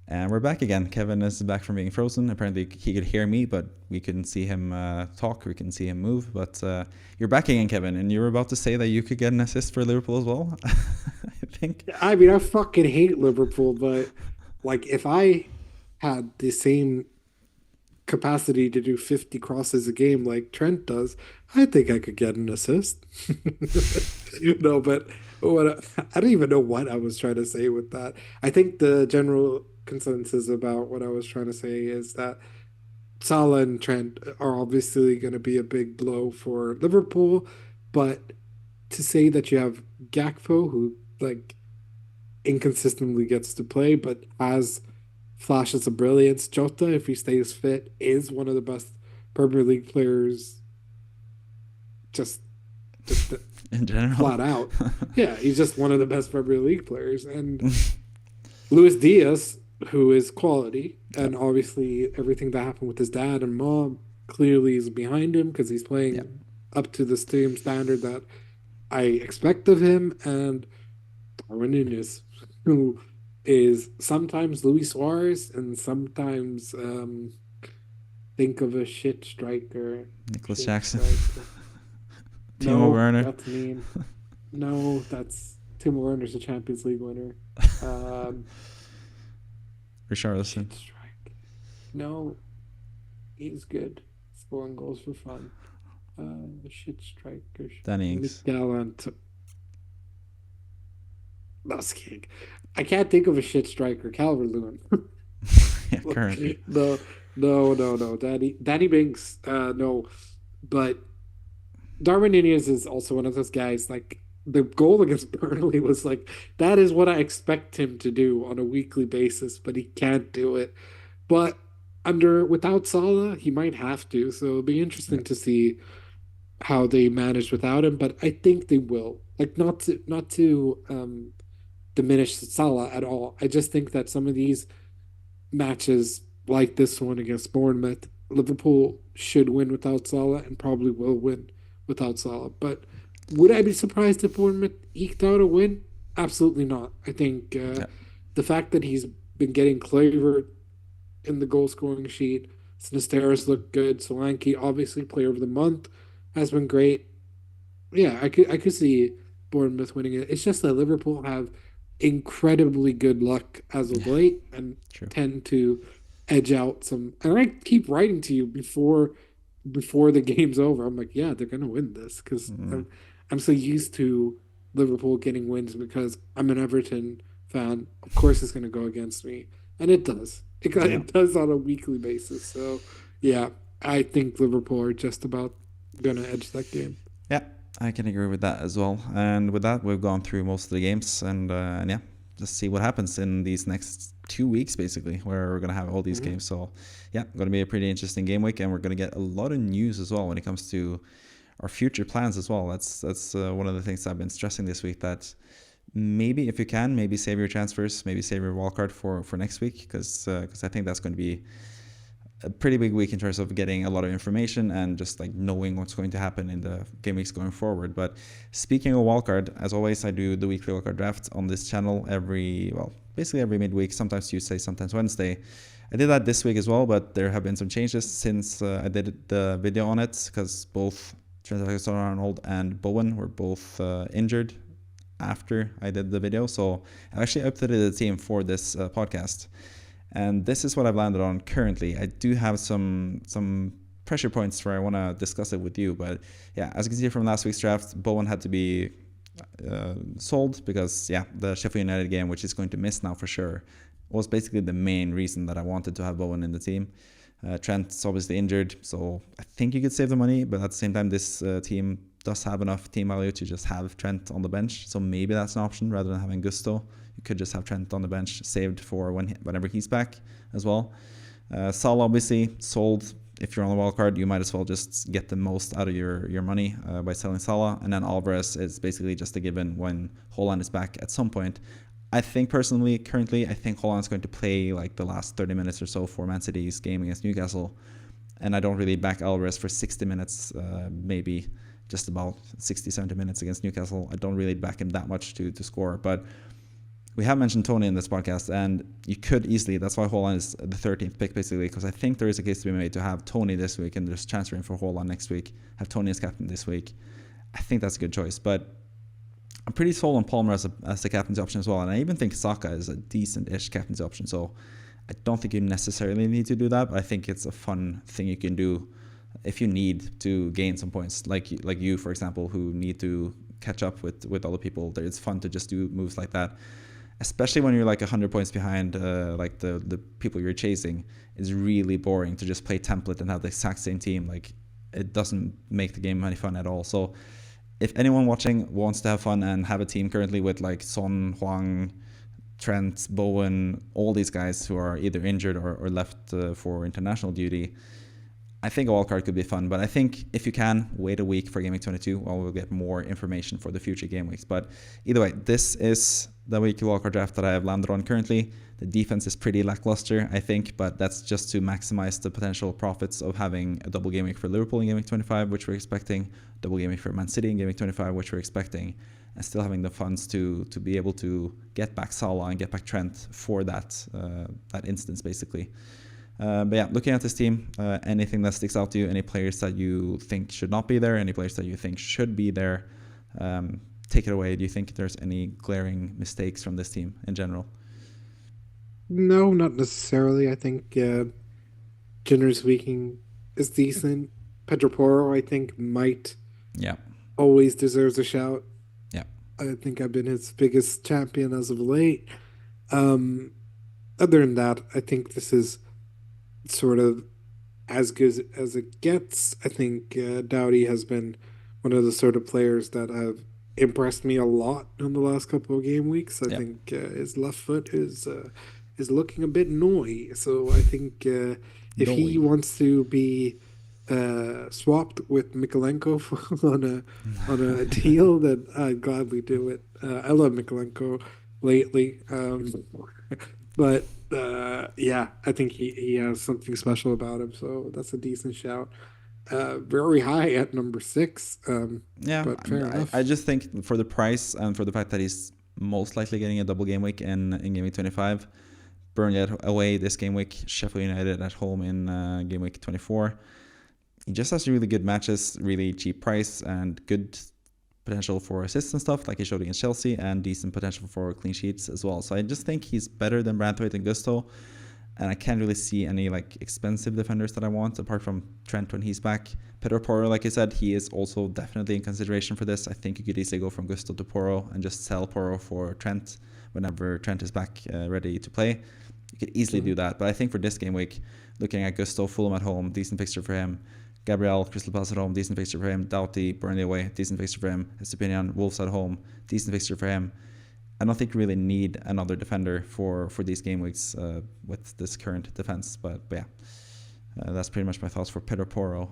And we're back again. Kevin is back from being frozen. Apparently he could hear me, but we couldn't see him talk. We couldn't see him move. But you're back again, Kevin, and you were about to say that you could get an assist for Liverpool as well, I think. I mean, I fucking hate Liverpool, but like if I had the same capacity to do 50 crosses a game like Trent does, I think I could get an assist. But I don't even know what I was trying to say with that. I think the general consensus about what I was trying to say is that Salah and Trent are obviously going to be a big blow for Liverpool, but to say that you have Gakpo, who like inconsistently gets to play, but has flashes of brilliance. Jota, if he stays fit, is one of the best Premier League players. Just in general, flat out. Yeah, he's just one of the best Premier League players. And Luis Diaz, who is quality, and obviously everything that happened with his dad and mom clearly is behind him because he's playing up to the same standard that I expect of him. And Darwin Núñez, who is sometimes Luis Suarez and sometimes think of a shit striker. Nicholas Jackson. Timo Werner. That's mean. No, that's Timo Werner's a Champions League winner. Richarlison. No, he's good. Scoring goals for fun. Shit striker. Danny Ings. Gallant. That's king. I can't think of a shit striker. Calvert-Lewin. Currently. No. Danny Binks. No, but Darwin Núñez is also one of those guys. Like the goal against Burnley was like that is what I expect him to do on a weekly basis, but he can't do it. But without Salah, he might have to. So it'll be interesting to see how they manage without him. But I think they will. Like not to diminish Salah at all. I just think that some of these matches, like this one against Bournemouth, Liverpool should win without Salah and probably will win without Salah. But would I be surprised if Bournemouth eked out a win? Absolutely not. I think the fact that he's been getting Claver in the goal scoring sheet, Sinisterra's looked good. Solanke, obviously player of the month, has been great. Yeah, I could see Bournemouth winning it. It's just that Liverpool have incredibly good luck as of late and tend to edge out some. And I keep writing to you before the game's over. I'm like, yeah, they're gonna win this because I'm so used to Liverpool getting wins because I'm an Everton fan. Of course, it's gonna go against me, and it does. It does on a weekly basis. So yeah, I think Liverpool are just about gonna edge that game. Yeah, I can agree with that as well. And with that, we've gone through most of the games, and just see what happens in these next 2 weeks, basically, where we're going to have all these games. So, yeah, going to be a pretty interesting game week, and we're going to get a lot of news as well when it comes to our future plans as well. That's one of the things I've been stressing this week, that maybe if you can, maybe save your transfers, maybe save your wildcard for next week, because I think that's going to be a pretty big week in terms of getting a lot of information and just like knowing what's going to happen in the game weeks going forward. But speaking of wildcard, as always, I do the weekly wildcard draft on this channel basically every midweek, sometimes Tuesday, sometimes Wednesday. I did that this week as well, but there have been some changes since I did the video on it, because both Trent Alexander-Arnold and Bowen were both injured after I did the video. So I actually updated the team for this podcast. And this is what I've landed on currently. I do have some pressure points where I want to discuss it with you. But yeah, as you can see from last week's draft, Bowen had to be sold because, the Sheffield United game, which he's going to miss now for sure, was basically the main reason that I wanted to have Bowen in the team. Trent's obviously injured, so I think you could save the money. But at the same time, this team does have enough team value to just have Trent on the bench. So maybe that's an option rather than having Gusto. You could just have Trent on the bench saved for whenever he's back as well. Salah obviously sold. If you're on the wildcard, you might as well just get the most out of your money by selling Salah. And then Alvarez is basically just a given when Haaland is back at some point. I think personally, currently, I think Haaland's going to play like the last 30 minutes or so for Man City's game against Newcastle. And I don't really back Alvarez for 60 minutes, maybe just about 60, 70 minutes against Newcastle. I don't really back him that much to score. But we have mentioned Toney in this podcast, and you could easily, that's why Haaland is the 13th pick, basically, because I think there is a case to be made to have Toney this week and just transferring for Haaland next week, have Toney as captain this week. I think that's a good choice, but I'm pretty sold on Palmer as the captain's option as well, and I even think Saka is a decent-ish captain's option, so I don't think you necessarily need to do that, but I think it's a fun thing you can do if you need to gain some points, like you, for example, who need to catch up with other people. It's fun to just do moves like that. Especially when you're like 100 points behind like the people you're chasing. It's really boring to just play template and have the exact same team. Like, it doesn't make the game any fun at all. So if anyone watching wants to have fun and have a team currently with like Son, João, Trent, Bowen, all these guys who are either injured or left for international duty, I think a wildcard could be fun. But I think if you can, wait a week for Game Week 22, well, we'll get more information for the future game weeks. But either way, this is the weekly wildcard draft that I have landed on currently. The defense is pretty lackluster, I think, but that's just to maximize the potential profits of having a double game week for Liverpool in Game Week 25, which we're expecting, double game week for Man City in Game Week 25, which we're expecting, and still having the funds to be able to get back Salah and get back Trent for that instance, basically. But yeah, looking at this team, anything that sticks out to you, any players that you think should not be there, any players that you think should be there, take it away. Do you think there's any glaring mistakes from this team in general? No, not necessarily. I think generally speaking is decent. Pedro Porro, I think, might always deserves a shout. Yeah. I think I've been his biggest champion as of late. Other than that, I think this is sort of as good as it gets. I think Doughty has been one of the sort of players that have impressed me a lot in the last couple of game weeks. I think his left foot is looking a bit noisy. So I think if he wants to be swapped with Mikolenko on a deal, then I'd gladly do it. I love Mikolenko lately, but yeah, I think he has something special about him. So that's a decent shout. Very high at number 6. But fair enough. I just think for the price and for the fact that he's most likely getting a double game week in Game Week 25, Burnley away this game week, Sheffield United at home in Game Week 24. He just has really good matches, really cheap price, and good potential for assists and stuff, like he showed against Chelsea, and decent potential for clean sheets as well. So I just think he's better than Branthwaite and Gusto, and I can't really see any like expensive defenders that I want apart from Trent when he's back. Pedro Porro, like I said, he is also definitely in consideration for this. I think you could easily go from Gusto to Porro and just sell Porro for Trent whenever Trent is back ready to play. You could easily do that, but I think for this game week, looking at Gusto, Fulham at home, decent fixture for him. Gabriel, Crystal Palace at home, decent fixture for him. Doughty, Burnley away, decent fixture for him. Estupiñan, Wolves at home, decent fixture for him. I don't think you really need another defender for these game weeks with this current defense. But yeah, that's pretty much my thoughts for Pedro Porro.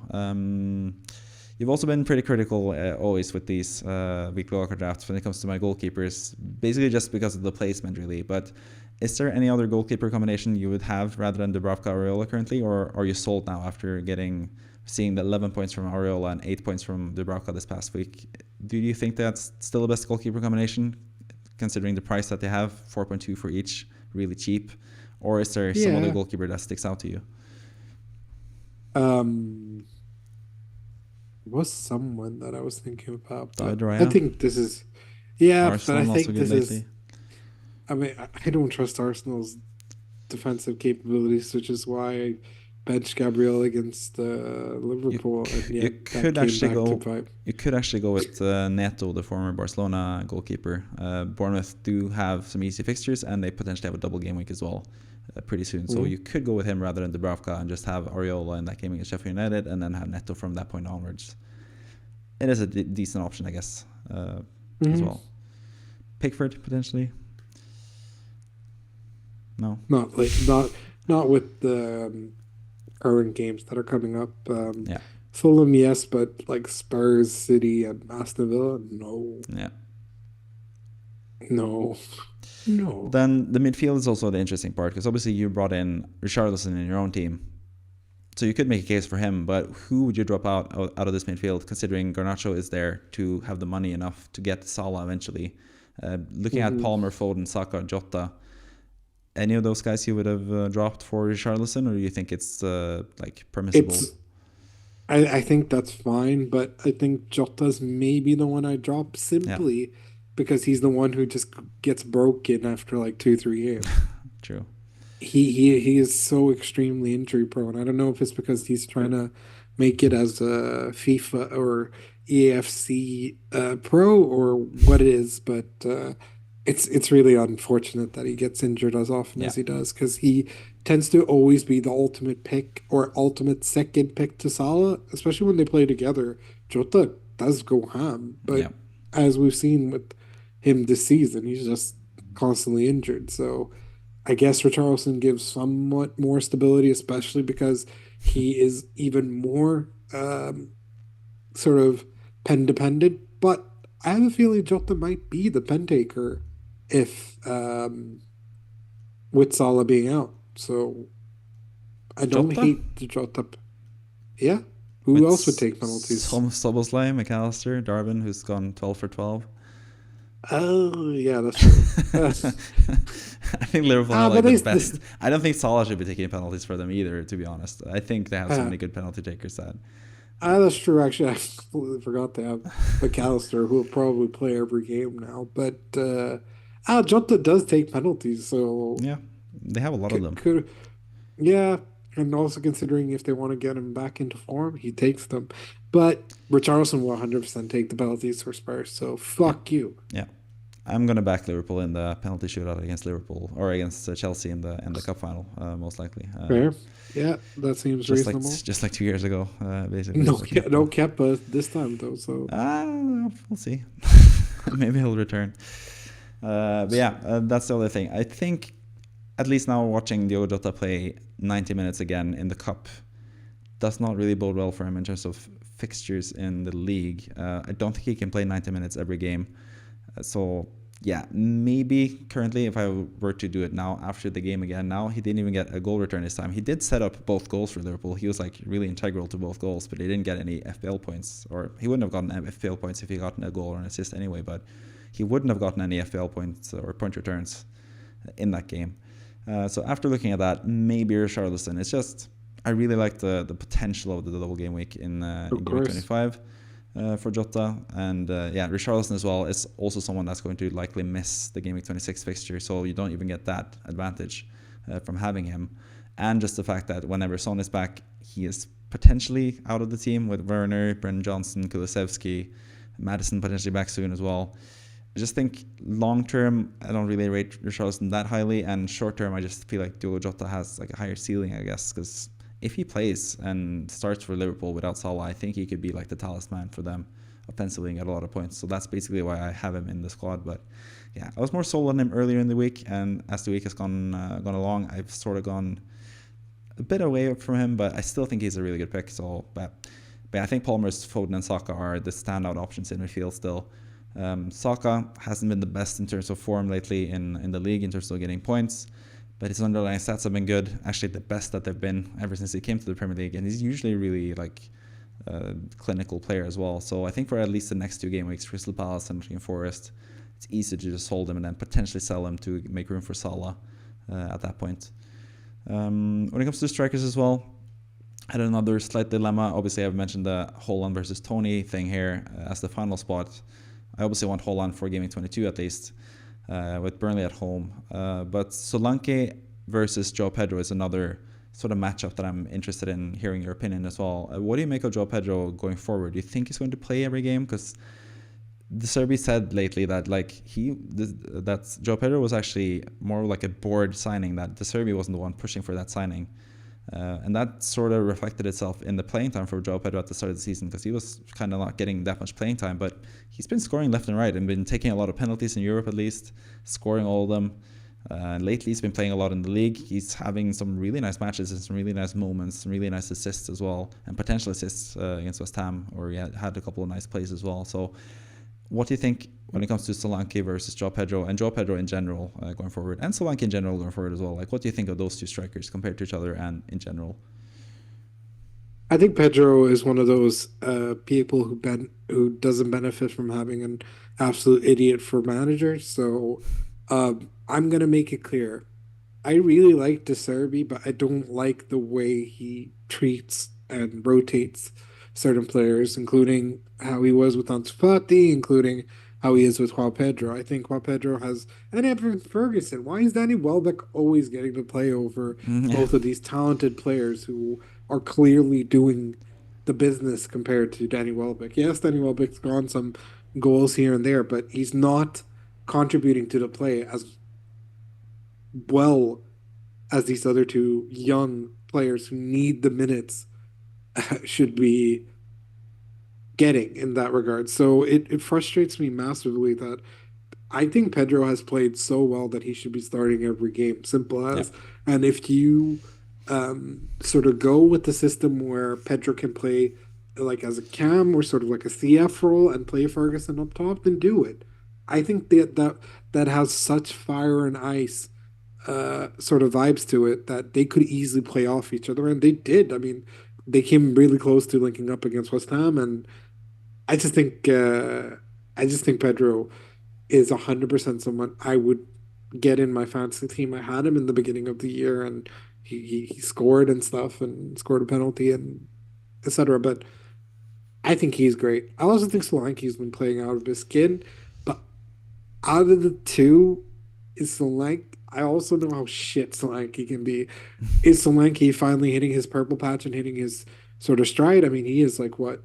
You've also been pretty critical always with these weekly wildcard drafts when it comes to my goalkeepers, basically just because of the placement, really. But is there any other goalkeeper combination you would have rather than Dubravka Areola currently, or are you sold now after seeing the 11 points from Areola and 8 points from Dubravka this past week? Do you think that's still the best goalkeeper combination, considering the price that they have, 4.2 for each, really cheap? Or is there some other goalkeeper that sticks out to you? Was someone that I was thinking about. I think this is... Yeah, Arsenal, but I think this lately. is... I mean, I don't trust Arsenal's defensive capabilities, which is why I benched Gabriel against Liverpool. You could actually go with Neto, the former Barcelona goalkeeper. Bournemouth do have some easy fixtures, and they potentially have a double game week as well pretty soon. So you could go with him rather than Dubravka and just have Areola in that game against Sheffield United, and then have Neto from that point onwards. It is a decent option, I guess, as well. Pickford potentially. No, not Not with the current games that are coming up. Yeah, Fulham, yes, but like Spurs, City, and Aston Villa, no, yeah. no, no. Then the midfield is also the interesting part because obviously you brought in Richarlison in your own team, so you could make a case for him. But who would you drop out of this midfield, considering Garnacho is there to have the money enough to get Salah eventually? Looking at Mhm. Palmer, Foden, Saka, Jota, any of those guys you would have dropped for Richarlison, or do you think it's like permissible? It's I think that's fine, but I think Jota's maybe the one I drop Yeah, simply because he's the one who just gets broken after like 2, 3 games. true. He is so extremely injury prone. I don't know if it's because he's trying to make it as a FIFA or EAFC pro or what it is, but it's really unfortunate that he gets injured as often Yeah, as he does because he tends to always be the ultimate pick or ultimate second pick to Salah, especially when they play together. Jota does go ham, yeah. but as we've seen with him this season, he's just constantly injured. So. I guess Richarlison gives somewhat more stability, especially because he is even more sort of pen dependent. But I have a feeling Jota might be the pen taker if with Salah being out. So I don't Jota hate the Jota. Yeah. Who with else would take penalties? some Soboslai, McAllister, Darwin, who's gone 12 for 12. Oh, yeah, that's true. I think Liverpool have But like the best. I don't think Salah should be taking penalties for them either, to be honest. I think they have so uh, many good penalty takers that. that's true. Actually, I completely forgot to have McAllister, who will probably play every game now. But Jota does take penalties, so Yeah, they have a lot of them. could yeah. And also considering if they want to get him back into form, he takes them. But Richarlison will 100% take the penalties for Spurs. So Yeah, fuck you. yeah. I'm gonna back Liverpool in the penalty shootout against Liverpool or against Chelsea in the cup final, most likely. Fair. Yeah, that seems reasonable. Just like 2 years ago, basically. No, But Kepa, no Kepa this time though. So we'll see. Maybe he'll return. But yeah, that's the other thing. I think at least now watching Diogo Jota play 90 minutes again in the cup does not really bode well for him in terms of fixtures in the league. I don't think he can play 90 minutes every game. So yeah, maybe currently if I were to do it now after the game again, now he didn't even get a goal return this time. He did set up both goals for Liverpool. He was like really integral to both goals, but he didn't get any FPL points, or he wouldn't have gotten FPL points if he gotten a goal or an assist anyway, but he wouldn't have gotten any FPL points or point returns in that game. So after looking at that, maybe Richarlison. It's just I really like the potential of the double game week in of game week course. 25 for Jota, and yeah, Richarlison as well is also someone that's going to likely miss the game week 26 fixture, so you don't even get that advantage from having him, and just the fact that whenever Son is back, he is potentially out of the team with Werner, Brendan Johnson, Kulusevski, Madison potentially back soon as well. I just think long term, I don't really rate Richarlison that highly, and short term, I just feel like Diogo Jota has like a higher ceiling, I guess, because if he plays and starts for Liverpool without Salah, I think he could be like the talisman for them offensively and get a lot of points. So that's basically why I have him in the squad. But yeah, I was more sold on him earlier in the week, and as the week has gone along, I've sort of gone a bit away from him, but I still think he's a really good pick. So, but I think Palmer's, Foden, and Saka are the standout options in midfield still. Saka hasn't been the best in terms of form lately in the league in terms of getting points, but his underlying stats have been good, actually the best that they've been ever since he came to the Premier League, and he's usually really like a clinical player as well. So I think for at least the next 2 game weeks, Crystal Palace and Nottingham Forest, it's easy to just hold him and then potentially sell him to make room for Salah at that point. When it comes to strikers as well, I had another slight dilemma. Obviously, I've mentioned the Haaland versus Toney thing here as the final spot. I obviously want Haaland for gaming 22 at least, with Burnley at home. But Solanke versus João Pedro is another sort of matchup that I'm interested in hearing your opinion as well. What do you make of João Pedro going forward? Do you think he's going to play every game? Because the Serbi said lately that that João Pedro was actually more like a board signing, that the Serbi wasn't the one pushing for that signing. And that sort of reflected itself in the playing time for João Pedro at the start of the season, because he was kind of not getting that much playing time, but he's been scoring left and right and been taking a lot of penalties in Europe, at least scoring all of them. Lately, he's been playing a lot in the league. He's having some really nice matches and some really nice moments, some really nice assists as well, and potential assists against West Ham, where he had a couple of nice plays as well. So what do you think when it comes to Solanke versus João Pedro, and João Pedro in general going forward, and Solanke in general going forward as well? Like, what do you think of those two strikers compared to each other and in general? I think Pedro is one of those people who doesn't benefit from having an absolute idiot for manager. So I'm gonna make it clear. I really like De Serbi, but I don't like the way he treats and rotates certain players, including how he was with Ansu Fati, including how he is with João Pedro. I think João Pedro has, and Evan Ferguson. Why is Danny Welbeck always getting to play over Yeah. both of these talented players who are clearly doing the business compared to Danny Welbeck? Yes, Danny Welbeck's gone some goals here and there, but he's not contributing to the play as well as these other two young players who need the minutes should be getting in that regard. So it frustrates me massively that I think Pedro has played so well that he should be starting every game. Simple Yeah. as. And if you sort of go with the system where Pedro can play like as a cam or sort of like a CF role and play Ferguson up top, then do it. I think that has such fire and ice sort of vibes to it that they could easily play off each other, and they did. I mean, they came really close to linking up against West Ham, and I just think Pedro is 100% someone I would get in my fantasy team. I had him in the beginning of the year, and he scored and stuff, and scored a penalty and etc. But I think he's great. I also think Solanke's been playing out of his skin, but out of the two, is Solanke. I also know how shit Solanke can be. Is Solanke finally hitting his purple patch and hitting his sort of stride? I mean, he is like what,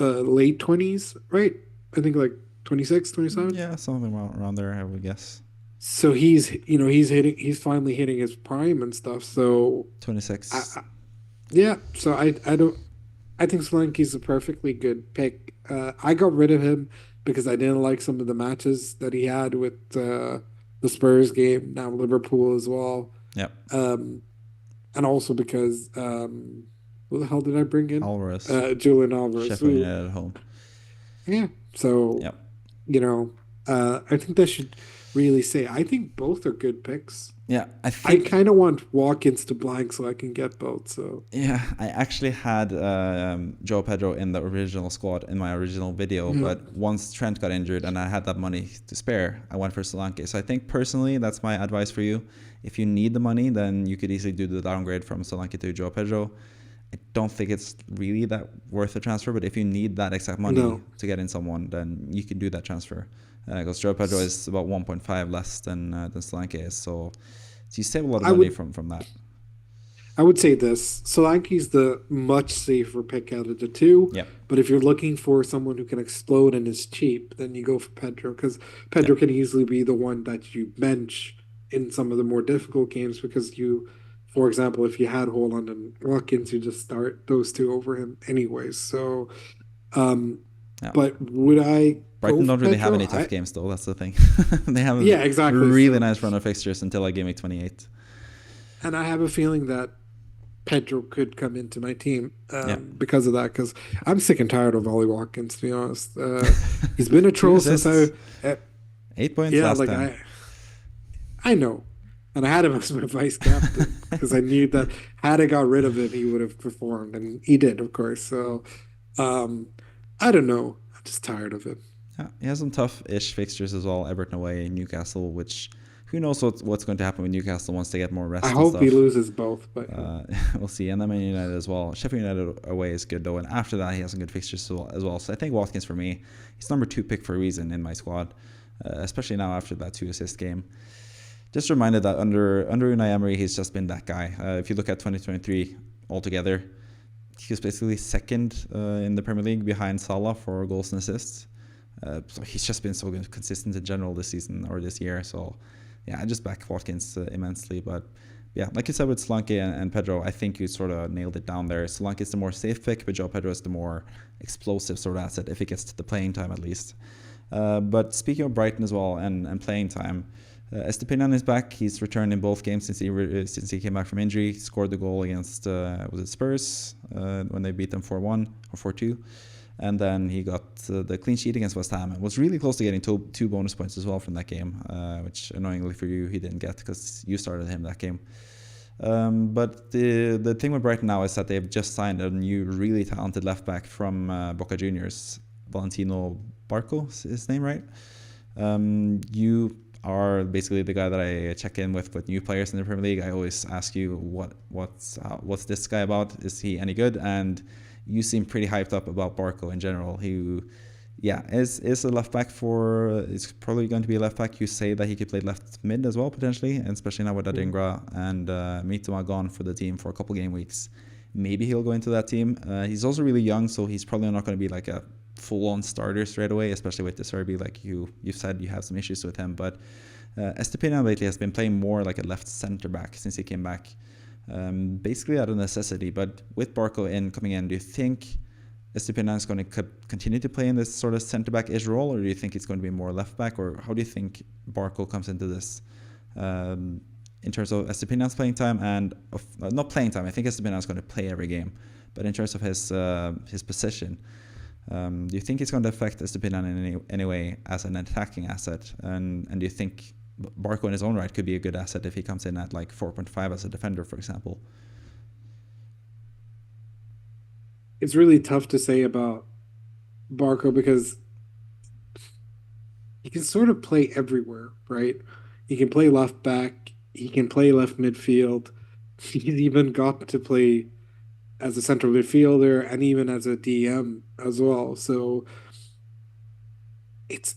late 20s, right? I think like 26, 27. Yeah, something around there, I would guess. So he's finally hitting his prime and stuff. So 26. yeah, so I think Solanke's a perfectly good pick. I got rid of him because I didn't like some of the matches that he had with the Spurs game, now Liverpool as well. Yep. And also because who the hell did I bring in? Alvarez. Julian Alvarez. Sheffield United at home. Yeah. So Yep. I think that should really say I think both are good picks. Yeah, I I think. kind of want walk-ins to blank so I can get both. So Yeah, I actually had João Pedro in the original squad in my original video, but once Trent got injured and I had that money to spare, I went for Solanke. So I think personally, that's my advice for you. If you need the money, then you could easily do the downgrade from Solanke to João Pedro. I don't think it's really that worth a transfer, but if you need that exact money to get in someone, then you can do that transfer. Because João Pedro is about 1.5 less than Solanke is, so you save a lot of money from that. I would say this: Solanke's the much safer pick out of the two. Yeah. But if you're looking for someone who can explode and is cheap, then you go for Pedro, because Pedro can easily be the one that you bench in some of the more difficult games because for example, if you had Haaland and Watkins, you just start those two over him anyways. So, but would I? Brighton don't really have Pedro? any tough games, though. That's the thing. They have exactly. really nice run of fixtures until like game week 28. And I have a feeling that Pedro could come into my team because of that. Because I'm sick and tired of Ollie Watkins, to be honest. He's been a troll since 8 points last time. I know. And I had him as my vice captain because I knew that had I got rid of him, he would have performed. And he did, of course. So I don't know. I'm just tired of him. Yeah, he has some tough-ish fixtures as well. Everton away, Newcastle, which who knows what's going to happen with Newcastle once they get more rest. I hope he loses both, but we'll see. And then Man United as well. Sheffield United away is good though, and after that he has some good fixtures as well. So I think Watkins for me, he's number 2 pick for a reason in my squad, especially now after that 2-assist game. Just reminded that under Unai Emery, he's just been that guy. If you look at 2023 altogether, he was basically second in the Premier League behind Salah for goals and assists. So he's just been so good, consistent in general this season or this year. So yeah, I just back Watkins immensely. But yeah, like you said with Solanke and Pedro, I think you sort of nailed it down there. Solanke is the more safe pick, but João Pedro is the more explosive sort of asset if he gets to the playing time at least. But speaking of Brighton as well and playing time, Estupiñan is back. He's returned in both games since he came back from injury. He scored the goal against was it Spurs when they beat them 4-1 or 4-2, and then he got the clean sheet against West Ham. And was really close to getting two bonus points as well from that game, which annoyingly for you he didn't get because you started him that game. But the thing with Brighton now is that they've just signed a new really talented left back from Boca Juniors, Valentino Barco, is his name, right? You are basically the guy that I check in with new players in the Premier League. I always ask you what's this guy about? Is he any good? And you seem pretty hyped up about Barco in general. He is a left back it's probably going to be a left back. You say that he could play left mid as well potentially, and especially now with Adingra and Mitoma gone for the team for a couple game weeks. Maybe he'll go into that team. He's also really young, so he's probably not going to be like a full-on starter straight away, especially with De Zerbi. Like you've said, you have some issues with him, but Estupiñan lately has been playing more like a left center back since he came back, basically out of necessity. But with Barco coming in, do you think Estupiñan is going to continue to play in this sort of center back-ish role, or do you think it's going to be more left back, or how do you think Barco comes into this in terms of Estupiñan's playing time and not playing time? I think Estupiñan is going to play every game, but in terms of his position. Do you think it's going to affect Estupiñan in any way as an attacking asset? And do you think Barco in his own right could be a good asset if he comes in at like 4.5 as a defender, for example? It's really tough to say about Barco because he can sort of play everywhere, right? He can play left back, he can play left midfield. He's even got to play as a central midfielder and even as a DM as well. So it's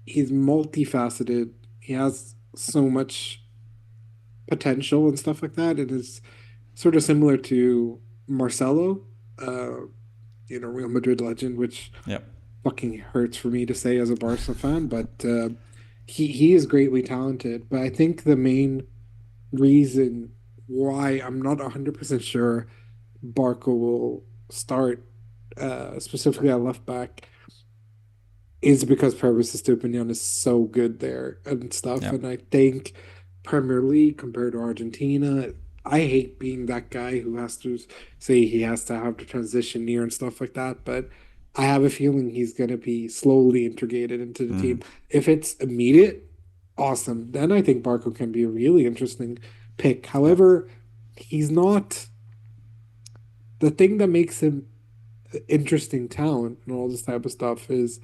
he's multifaceted. He has so much potential and stuff like that. It is sort of similar to Marcelo, Real Madrid legend, which fucking hurts for me to say as a Barca fan, but he is greatly talented. But I think the main reason why I'm not 100% sure Barco will start specifically at left back is because Pervis Estupiñan is so good there and stuff. Yep. And I think Premier League compared to Argentina, I hate being that guy who has to say he has to have the transition near and stuff like that. But I have a feeling he's going to be slowly integrated into the team. If it's immediate, awesome. Then I think Barco can be a really interesting pick. However, he's not. The thing that makes him interesting talent and all this type of stuff is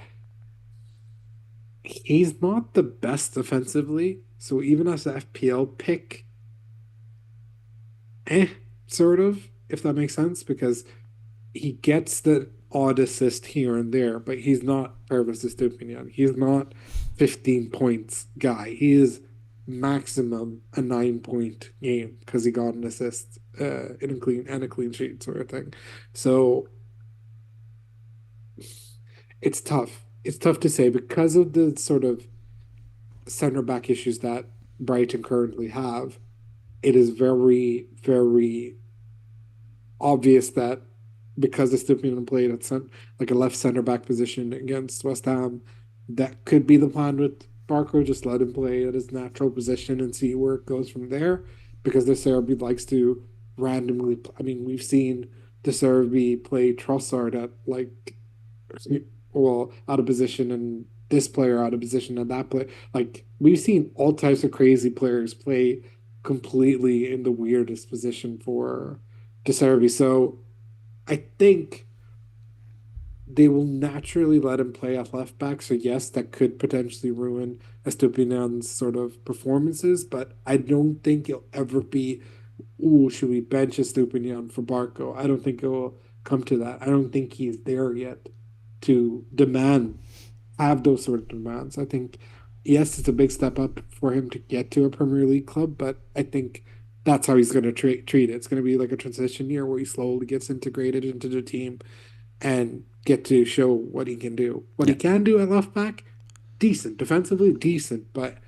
he's not the best offensively. So even as an FPL pick, sort of, if that makes sense, because he gets the odd assist here and there, but he's not Pervis Estupiñan. He's not 15 points guy. He is maximum a 9-point game because he got an assist in a clean sheet sort of thing. So it's tough. It's tough to say because of the sort of center back issues that Brighton currently have. It is very, very obvious that because Estupiñan played at like a left center back position against West Ham, that could be the plan with Barco. Just let him play at his natural position and see where it goes from there. Because De Zerbi likes to randomly. I mean, we've seen De Zerbi play Trossard at out of position, and this player out of position, and that play. Like we've seen all types of crazy players play completely in the weirdest position for De Zerbi. So I think they will naturally let him play at left back. So yes, that could potentially ruin Estupiñan's sort of performances, but I don't think he'll ever be, should we bench Estupiñan for Barco? I don't think it will come to that. I don't think he's there yet to have those sort of demands. I think, yes, it's a big step up for him to get to a Premier League club, but I think that's how he's going to treat it. It's going to be like a transition year where he slowly gets integrated into the team and get to show what he can do. What he can do at left back, decent. Defensively, decent. But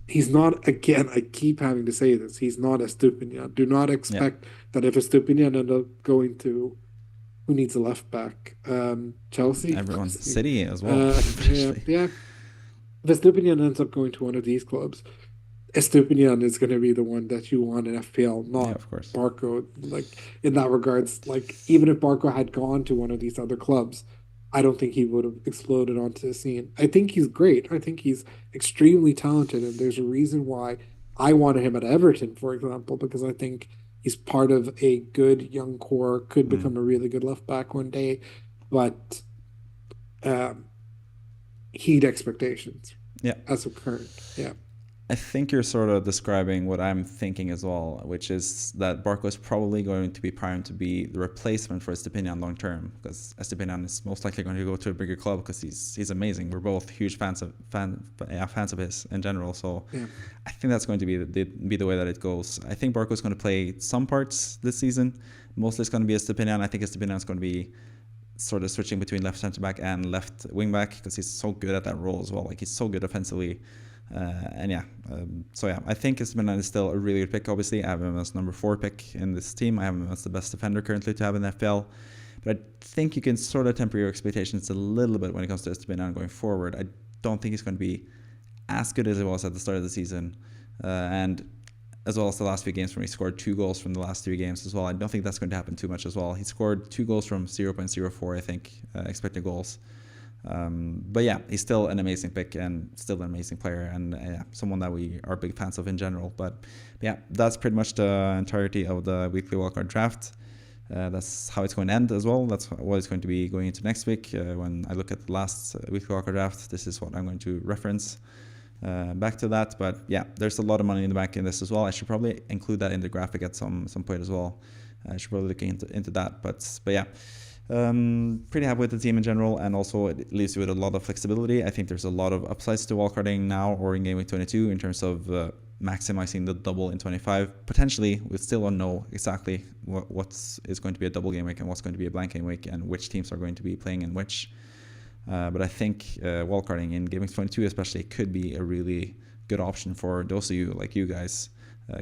he's not, again, I keep having to say this, he's not Estupiñan. Do not expect that if Estupiñan ended up going to, who needs a left back? Chelsea? Everyone's City as well. Yeah. if Estupiñan ends up going to one of these clubs, Estupiñan is going to be the one that you want in FPL, Yeah, not of course. Barco. Like in that regards, like even if Barco had gone to one of these other clubs, I don't think he would have exploded onto the scene. I think he's great. I think he's extremely talented, and there's a reason why I wanted him at Everton, for example, because I think he's part of a good young core, could Mm. become a really good left back one day, but um, heed expectations Yeah. as of current. Yeah. I think you're sort of describing what I'm thinking as well, which is that Barco is probably going to be primed to be the replacement for Estupiñan long term, because Estupiñan is most likely going to go to a bigger club because he's amazing. We're both huge fans of his in general, so Yeah. I think that's going to be the way that it goes. I think Barco is going to play some parts this season. Mostly it's going to be Estupiñan. I think Estupiñan is going to be sort of switching between left centre back and left wing back because he's so good at that role as well. Like he's so good offensively. And yeah, so yeah, I think Estupiñan is still a really good pick. Obviously, I have him as number 4 pick in this team. I have him as the best defender currently to have in the FPL. But I think you can sort of temper your expectations a little bit when it comes to Estupiñan going forward. I don't think he's going to be as good as he was at the start of the season, and as well as the last few games when he scored 2 goals from the last 3 games as well. I don't think that's going to happen too much as well. He scored 2 goals from 0.04, I think, expected goals. But yeah, he's still an amazing pick and still an amazing player, and yeah, someone that we are big fans of in general. But yeah, that's pretty much the entirety of the weekly wildcard draft. That's how it's going to end as well. That's what it's going to be going into next week. When I look at the last weekly wildcard draft, this is what I'm going to reference back to that. But yeah, there's a lot of money in the bank in this as well. I should probably include that in the graphic at some point as well. I should probably look into that. But yeah. Pretty happy with the team in general, and also it leaves you with a lot of flexibility. I think there's a lot of upsides to wildcarding now or in Game Week 22 in terms of maximizing the double in 25. Potentially, we still don't know exactly what is going to be a double game week and what's going to be a blank game week and which teams are going to be playing in which. But I think wildcarding in Game Week 22 especially could be a really good option for those of you like you guys,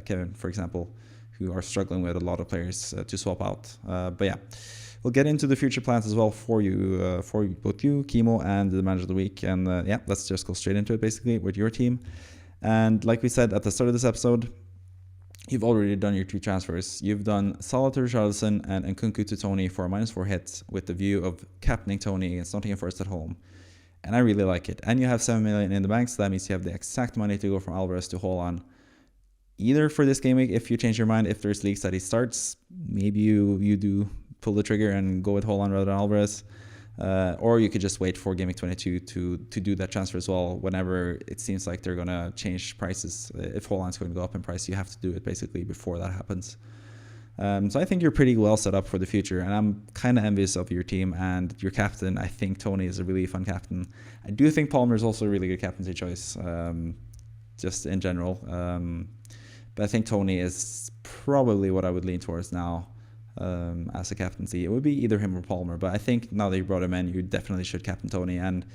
Kevin, for example, who are struggling with a lot of players to swap out. But yeah. We'll get into the future plans as well for you, for both you, Kimo, and the manager of the week. And yeah, let's just go straight into it, basically, with your team. And like we said at the start of this episode, you've already done your 2 transfers. You've done Salah to Richarlison and Nkunku to Toney for a -4 hit with the view of captaining Toney against Nottingham Forest at home. And I really like it. And you have 7 million in the bank, so that means you have the exact money to go from Alvarez to Haaland. Either for this game week, if you change your mind, if there's leagues that he starts, maybe you do pull the trigger and go with Haaland rather than Alvarez. Or you could just wait for Game Week 22 to do that transfer as well whenever it seems like they're going to change prices. If Haaland's going to go up in price, you have to do it basically before that happens. So I think you're pretty well set up for the future, and I'm kind of envious of your team and your captain. I think Toney is a really fun captain. I do think Palmer is also a really good captaincy choice, just in general. But I think Toney is probably what I would lean towards now. As a captaincy, it would be either him or Palmer, but I think now that you brought him in, you definitely should captain Toney. And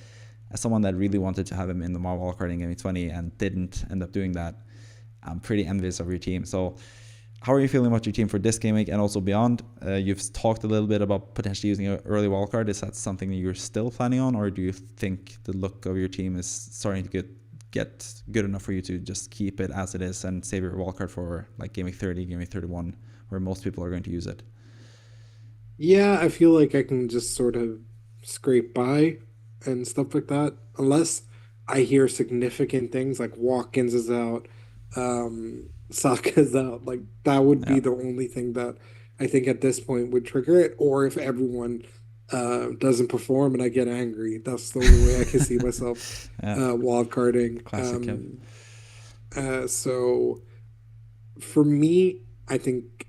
as someone that really wanted to have him in the wildcarding Game Week 20 and didn't end up doing that, I'm pretty envious of your team. So how are you feeling about your team for this game week and also beyond? You've talked a little bit about potentially using an early wildcard. Is that something that you're still planning on, or do you think the look of your team is starting to get good enough for you to just keep it as it is and save your wildcard for like Game Week 30, Game Week 31, where most people are going to use it? Yeah, I feel like I can just sort of scrape by and stuff like that, unless I hear significant things like Watkins is out, Saka's out. Like that would Yeah. be the only thing that I think at this point would trigger it, or if everyone doesn't perform and I get angry. That's the only way I can see myself Yeah. wild carding. Classic Kev. So for me, I think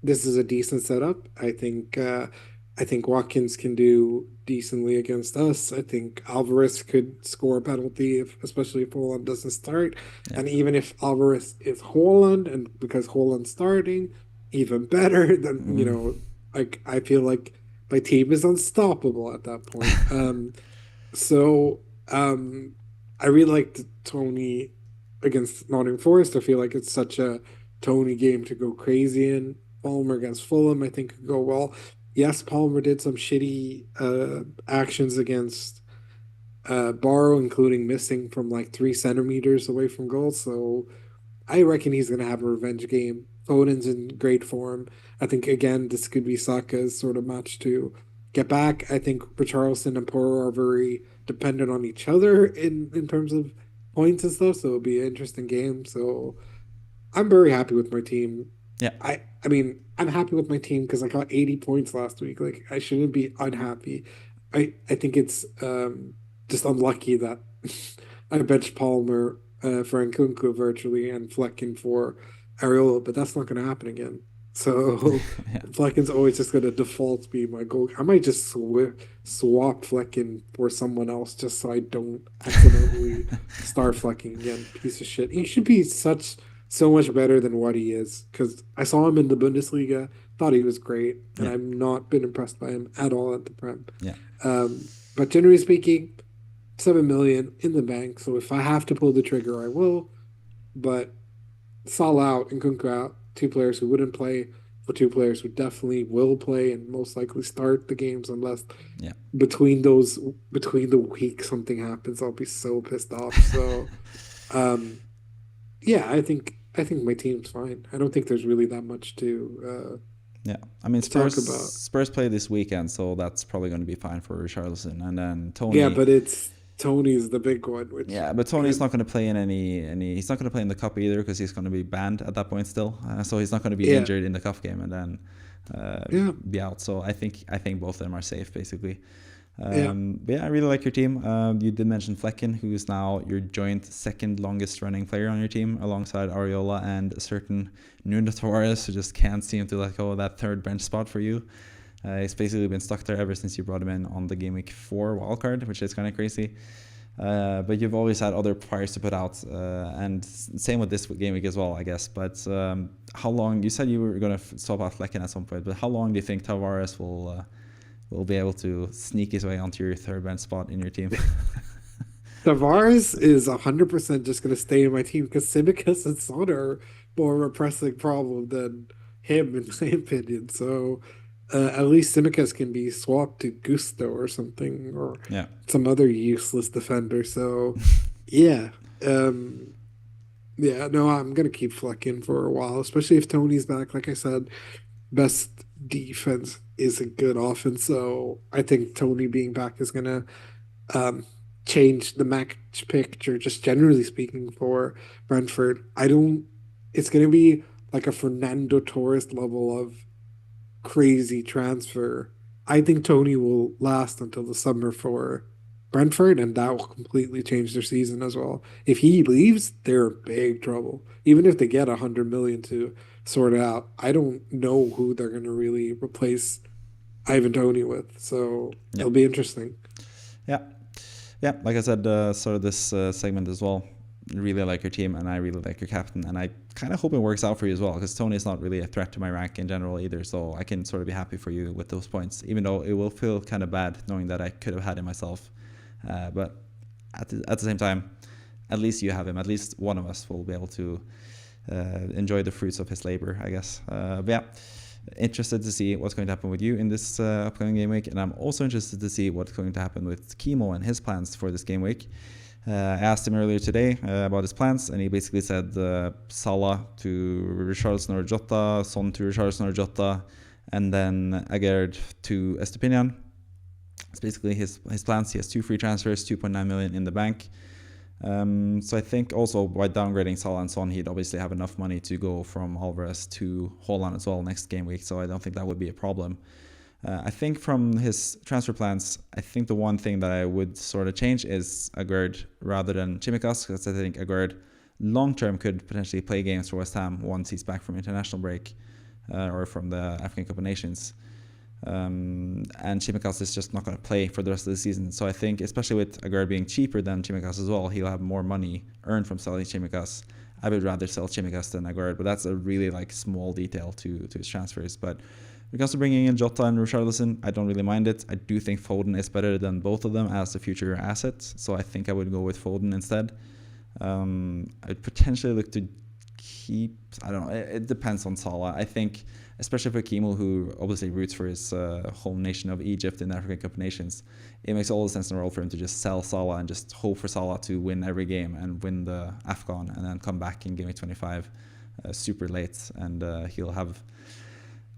this is a decent setup. I think Watkins can do decently against us. I think Alvarez could score a penalty if especially if Holland doesn't start. Yeah. And even if Alvarez is Holland and because Holland's starting, even better than like I feel like my team is unstoppable at that point. So I really liked Toney against Nottingham Forest. I feel like it's such a Toney game to go crazy in. Palmer against Fulham, I think could go well. Yes, Palmer did some shitty actions against Barrow, including missing from like 3 centimeters away from goal. So I reckon he's going to have a revenge game. Foden's in great form. I think, again, this could be Saka's sort of match to get back. I think Richarlison and Porro are very dependent on each other in terms of points and stuff. So it'll be an interesting game. So I'm very happy with my team. Yeah. I mean, I'm happy with my team because I got 80 points last week. Like, I shouldn't be unhappy. I think it's just unlucky that I benched Palmer for Nkunku virtually and Flecken for Areola, but that's not going to happen again. So Yeah. Flecken's always just going to default be my goal. I might just swap Flecken for someone else just so I don't accidentally start Flecken again. Piece of shit. He should be so much better than what he is because I saw him in the Bundesliga, thought he was great, and Yeah. I've not been impressed by him at all at the Prem. Yeah. But generally speaking, 7 million in the bank. So if I have to pull the trigger, I will. But Salah out and Nkunku out, 2 players who wouldn't play, for 2 players who definitely will play and most likely start the games unless Yeah. between the week something happens. I'll be so pissed off. So yeah, I think my team's fine. I don't think there's really that much to Yeah, I mean talk about. Spurs play this weekend, so that's probably going to be fine for Richarlison, and then Toney. Yeah, but it's Tony's the big one, which Yeah, but Tony's not going to play in any. He's not going to play in the cup either because he's going to be banned at that point still. So he's not going to be Yeah. injured in the cup game and then Yeah. be out. So I think both of them are safe basically. Yeah. But yeah, I really like your team. You did mention Flecken, who is now your joint second longest running player on your team, alongside Areola and a certain Nuno Tavares, who just can't seem to let go of that third bench spot for you. He's basically been stuck there ever since you brought him in on the Game Week 4 wildcard, which is kind of crazy. But you've always had other players to put out, and same with this Game Week as well, I guess. But how long? You said you were going to swap out Flecken at some point, but how long do you think Tavares will be able to sneak his way onto your third bench spot in your team? Tavares is 100% just going to stay in my team because Simicas and Son are more of a pressing problem than him, in my opinion. So at least Simicas can be swapped to Gusto or something, or Yeah. some other useless defender. So yeah, yeah. No, I'm going to keep Flecken for a while, especially if Tony's back. Like I said, best defense is a good offense. So I think Toney being back is going to change the match picture, just generally speaking, for Brentford. It's going to be like a Fernando Torres level of crazy transfer. I think Toney will last until the summer for Brentford, and that will completely change their season as well. If he leaves, they're in big trouble. Even if they get 100 million to sort it out, I don't know who they're going to really replace Ivan Toney with. So it'll be interesting. Yeah. Yeah, like I said, sort of this segment as well. Really like your team, and I really like your captain, and I kind of hope it works out for you as well, because Toney is not really a threat to my rank in general either, so I can sort of be happy for you with those points, even though it will feel kind of bad knowing that I could have had him myself. But at the same time, at least you have him. At least one of us will be able to enjoy the fruits of his labor, I guess. But yeah, interested to see what's going to happen with you in this upcoming game week, and I'm also interested to see what's going to happen with Kimo and his plans for this game week. I asked him earlier today about his plans, and he basically said Salah to Richarlison or Jota, Son to Richarlison or Jota, and then Agard to Estupiñan. It's basically his plans. He has 2 free transfers, 2.9 million in the bank. So I think also by downgrading Salah and Son, he'd obviously have enough money to go from Alvarez to Haaland as well next game week, so I don't think that would be a problem. I think from his transfer plans, I think the one thing that I would sort of change is Agard rather than Tsimikas, because I think Agard long-term could potentially play games for West Ham once he's back from international break or from the African Cup of Nations. And Tsimikas is just not going to play for the rest of the season. So I think, especially with Agard being cheaper than Tsimikas as well, he'll have more money earned from selling Tsimikas. I would rather sell Tsimikas than Agard, but that's a really small detail to his transfers. But when it comes to bringing in Jota and Richarlison, I don't really mind it. I do think Foden is better than both of them as the future assets, so I think I would go with Foden instead. I'd potentially look to keep. I don't know. It depends on Salah. I think, especially for Kimo, who obviously roots for his home nation of Egypt in the African Cup of Nations, it makes all the sense in the world for him to just sell Salah and just hope for Salah to win every game and win the AFCON and then come back in game week 25 super late, and he'll have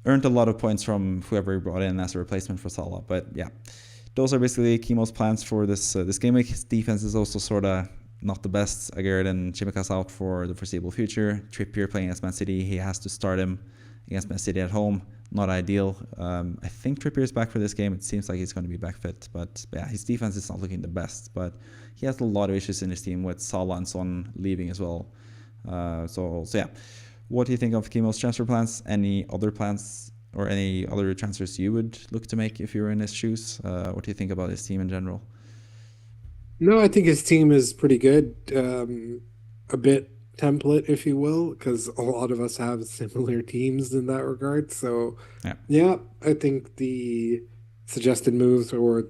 earned a lot of points from whoever he brought in as a replacement for Salah. But yeah, those are basically Kimo's plans for this game week. His defense is also sort of not the best. Agard and Chimikas out for the foreseeable future. Trippier playing against Man City. He has to start him against Man City at home. Not ideal. I think Trippier is back for this game. It seems like he's going to be back fit. But yeah, his defense is not looking the best. But he has a lot of issues in his team with Salah and Son leaving as well. So yeah. What do you think of Kimo's transfer plans? Any other plans or any other transfers you would look to make if you were in his shoes? What do you think about his team in general? No, I think his team is pretty good. A bit template, if you will, because a lot of us have similar teams in that regard. So, yeah, I think the suggested moves, or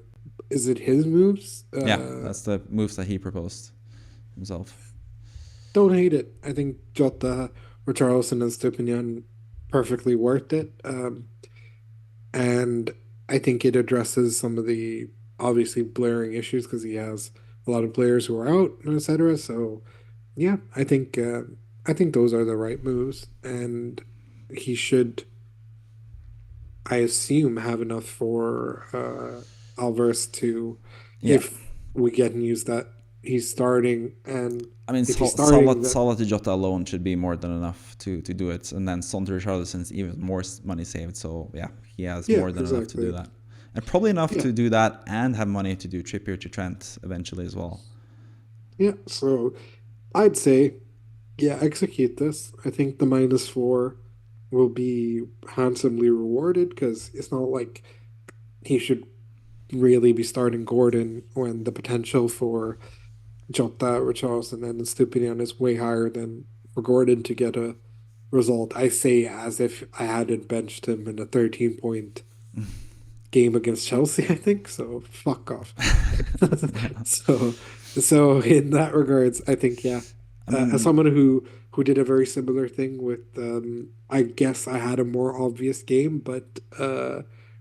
is it his moves? Yeah, that's the moves that he proposed himself. Don't hate it. I think Jota, Richarlison, and Estupiñan perfectly worth it. And I think it addresses some of the obviously blaring issues because he has a lot of players who are out, etc. So yeah, I think those are the right moves, and he should, I assume, have enough for Alvarez to, if we get news that he's starting, and I mean, Salah to Jota alone should be more than enough to do it, and then Son to Richarlison's even more money saved. So yeah, he has more than enough to do that, and probably enough to do that and have money to do Trippier to Trent eventually as well. Yeah, so I'd say, yeah, execute this. I think the -4 will be handsomely rewarded because it's not like he should really be starting Gordon when the potential for Jota, Richarlison, and Estupiñan is way higher than for Gordon to get a result. I say as if I hadn't benched him in a 13-point game against Chelsea, I think. So fuck off. So in that regards, I think, yeah. As someone who did a very similar thing with, I guess I had a more obvious game, but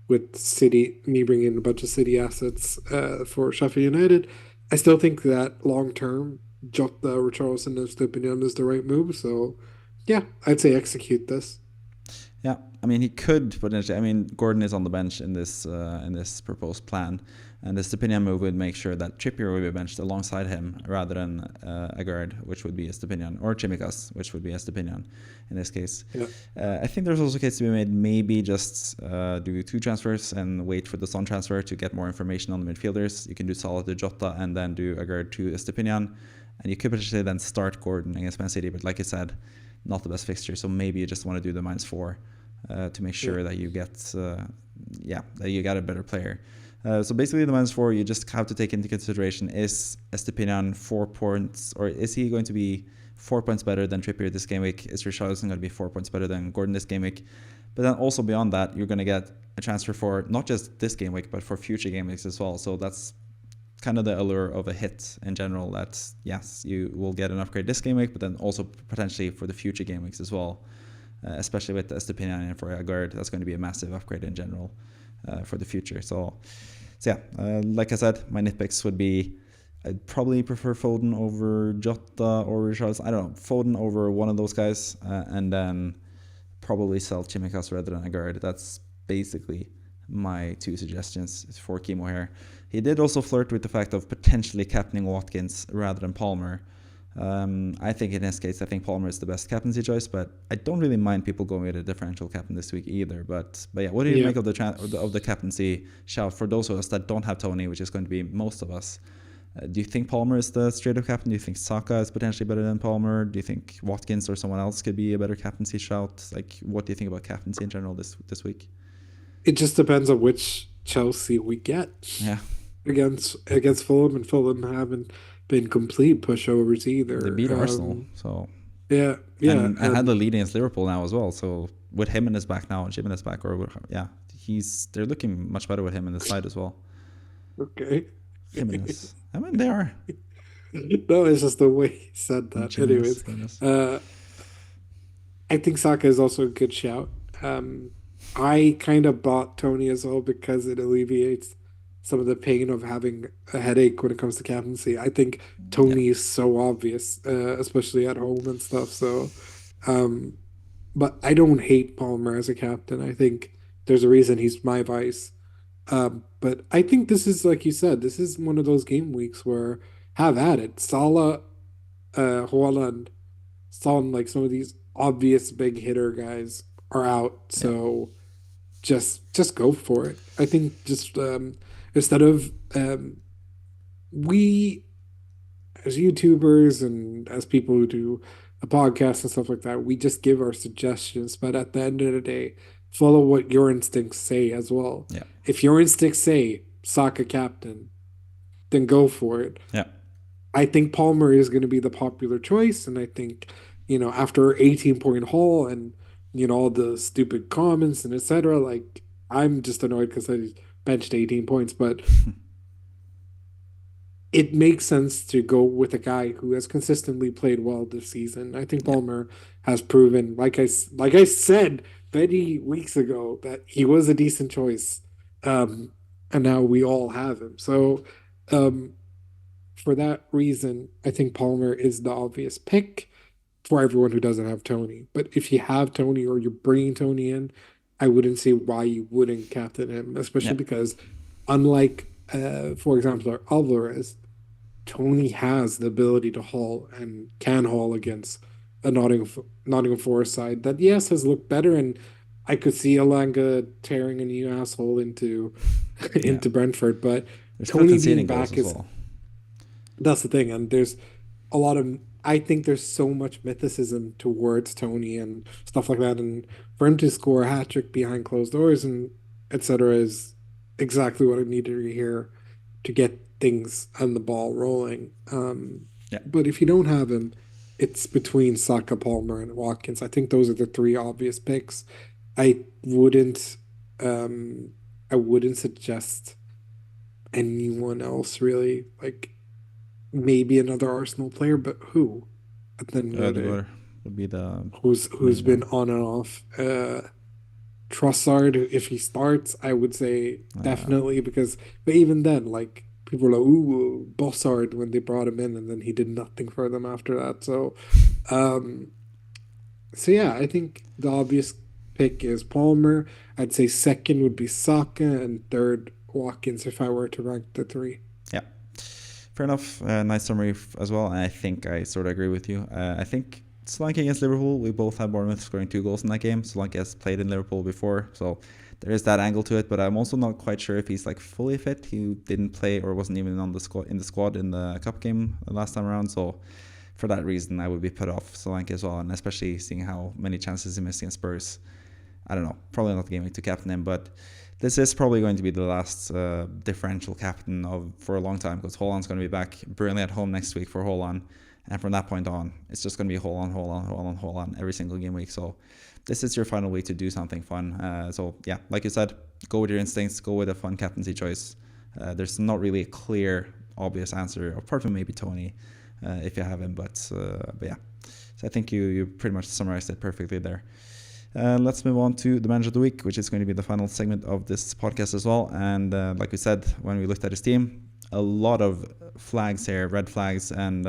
with City, me bringing in a bunch of City assets for Sheffield United, I still think that long term, Jota, Richarlison, and Estupiñan is the right move. So, yeah, I'd say execute this. Yeah, I mean, he could potentially. I mean, Gordon is on the bench in this proposed plan, and the Estupiñan move would make sure that Trippier would be benched alongside him rather than Agard, which would be Estupiñan, or Chimikas, which would be Estupiñan in this case. Yeah. I think there's also a case to be made. Maybe just do 2 transfers and wait for the Son transfer to get more information on the midfielders. You can do Salah to Jota and then do Agard to Estupiñan, and you could potentially then start Gordon against Man City. But like I said, not the best fixture. So maybe you just want to do the -4 to make sure that you get that you got a better player. So basically the -4 you just have to take into consideration, is Estupiñan 4 points, or is he going to be 4 points better than Trippier this game week? Is Richarlison going to be 4 points better than Gordon this game week? But then also beyond that, you're going to get a transfer for not just this game week, but for future game weeks as well. So that's kind of the allure of a hit in general, that yes, you will get an upgrade this game week, but then also potentially for the future game weeks as well, especially with Estupiñan and for Agard. That's going to be a massive upgrade in general for the future. So yeah, like I said, my nitpicks would be, I'd probably prefer Foden over Jota or Richarlison. I don't know, Foden over one of those guys, and then probably sell Chimikas rather than Agard. That's basically my 2 suggestions for Kimo here. He did also flirt with the fact of potentially captaining Watkins rather than Palmer. I think in this case, I think Palmer is the best captaincy choice, but I don't really mind people going with a differential captain this week either. But yeah, what do you make of the captaincy shout for those of us that don't have Toney, which is going to be most of us? Do you think Palmer is the straight-up captain? Do you think Saka is potentially better than Palmer? Do you think Watkins or someone else could be a better captaincy shout? Like, what do you think about captaincy in general this week? It just depends on which Chelsea we get. Yeah. Against Fulham, and Fulham haven't been complete pushovers either. They beat Arsenal, so yeah, and had the lead against Liverpool now as well. So with him in his back now and Jim in his back, they're looking much better with him in the side as well. Okay. Jimenez. I mean, they are. No, it's just the way he said that. Anyways, I think Saka is also a good shout. Um, I kind of bought Tony as well because it alleviates some of the pain of having a headache when it comes to captaincy. I think Yeah, Tony is so obvious, especially at home and stuff. Um, but I don't hate Palmer as a captain. I think there's a reason he's my vice. But I think this is, like you said, this is one of those game weeks where have at it. Salah, Haaland, Son, like some of these obvious big hitter guys are out. yeah, So just go for it. I think just instead of we as YouTubers and as people who do a podcast and stuff like that, we just give our suggestions. But at the end of the day, follow what your instincts say as well. yeah, If your instincts say Saka captain, then go for it. yeah. I think Palmer is going to be the popular choice, and I think, after 18-point haul and all the stupid comments and etc. Like I'm just annoyed because I benched 18 points, but it makes sense to go with a guy who has consistently played well this season. I think Yeah. Palmer has proven, like I said many weeks ago, that he was a decent choice, um, and now we all have him. So, um, for that reason, I think Palmer is the obvious pick for everyone who doesn't have Tony. But if you have Tony or you're bringing Tony in, I wouldn't see why you wouldn't captain him, especially Yeah. because unlike, for example, Alvarez, Tony has the ability to haul and can haul against a Nottingham Forest side that, yes, has looked better. And I could see Alanga tearing a new asshole into Yeah. into Brentford, but There's Tony conceding being goals back as is well. that's the thing. And there's a lot of I think there's so much mythicism towards Tony and stuff like that. And for him to score a hat trick behind closed doors and etc. is exactly what I needed to hear to get things and the ball rolling. Yeah. But if you don't have him, it's between Saka, Palmer, and Watkins. I think those are the three obvious picks. I wouldn't um I wouldn't suggest anyone else really. Like maybe another Arsenal player, but who? At the end of the day, Odegaard would be the who's main been one. on and off. Trossard, if he starts, I would say Uh, definitely because, but even then, like people were like, "Ooh, Bossard" when they brought him in, and then he did nothing for them after that. Um, so yeah, I think the obvious pick is Palmer. I'd say second would be Saka, and third Watkins if I were to rank the three. yeah. Fair enough. Nice summary as well. And I think I sort of agree with you. I think Solanke against Liverpool, we both had Bournemouth scoring 2 goals in that game. Solanke has played in Liverpool before, so there is that angle to it. But I'm also not quite sure if he's like fully fit. He didn't play or wasn't even on the squad in the cup game last time around. So for that reason, I would be put off Solanke as well, and especially seeing how many chances he missed against Spurs. I don't know. Probably not the game week to captain him, but this is probably going to be the last differential captain for a long time because Haaland's going to be back Burnley at home next week for Haaland. And from that point on, it's just going to be Haaland every single game week. So this is your final week to do something fun. So yeah, like you said, go with your instincts, go with a fun captaincy choice. There's not really a clear, obvious answer, apart from maybe Toney, if you have him. But yeah, so I think you pretty much summarized it perfectly there. Let's move on to the manager of the week, which is going to be the final segment of this podcast as well. And like we said, when we looked at his team, a lot of flags here, red flags, and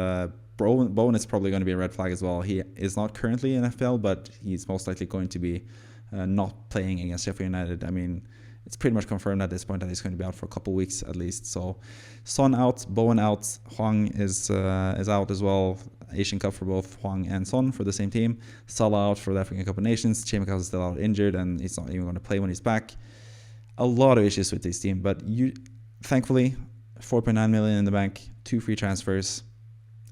Bowen is probably going to be a red flag as well. He is not currently in FPL, but he's most likely going to be not playing against Sheffield United. I mean, it's pretty much confirmed at this point that he's going to be out for a couple of weeks at least. So Son out, Bowen out, João is out as well. Asian Cup for both João and Son for the same team. Salah out for the African Cup of Nations. Chemical is still out injured and he's not even going to play when he's back. A lot of issues with this team, but thankfully 4.9 million in the bank, 2 free transfers,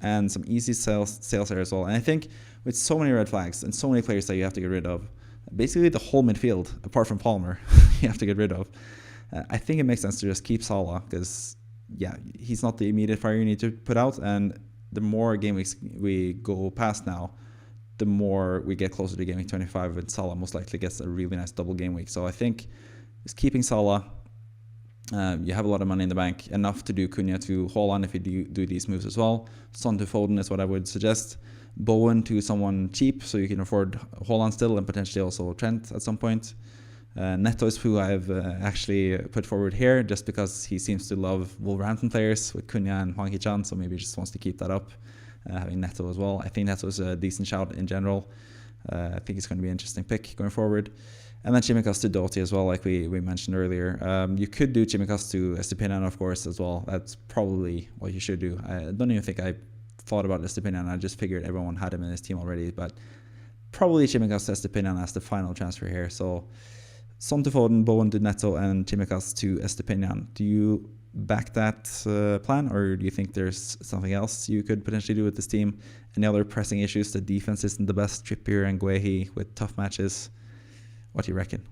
and some easy sales there as well. And I think with so many red flags and so many players that you have to get rid of, basically the whole midfield, apart from Palmer, you have to get rid of. I think it makes sense to just keep Salah because, yeah, he's not the immediate fire you need to put out. And the more game weeks we go past now, the more we get closer to game week 25, and Salah most likely gets a really nice double game week. So I think just keeping Salah. You have a lot of money in the bank, enough to do Cunha to haul on if you do these moves as well. Son to Foden is what I would suggest. Bowen to someone cheap, so you can afford Haaland still and potentially also Trent at some point. Neto is who I've actually put forward here just because he seems to love Wolverhampton players with Cunha and Hwang Hee-chan, so maybe he just wants to keep that up, having Neto as well. I think Neto is a decent shout in general. I think it's going to be an interesting pick going forward. And then Chimikas to Doughty as well, like we mentioned earlier. You could do Chimikas to Estupiñan, of course, as well. That's probably what you should do. I don't even think I thought about Estupiñan. I just figured everyone had him in his team already. But probably Chimikas to Estupiñan as the final transfer here. So Son to Foden, Bowen to Neto, and Chimikas to Estupiñan. Do you back that plan, or do you think there's something else you could potentially do with this team? Any other pressing issues? The defense isn't the best. Trippier and Guehi with tough matches. What do you reckon?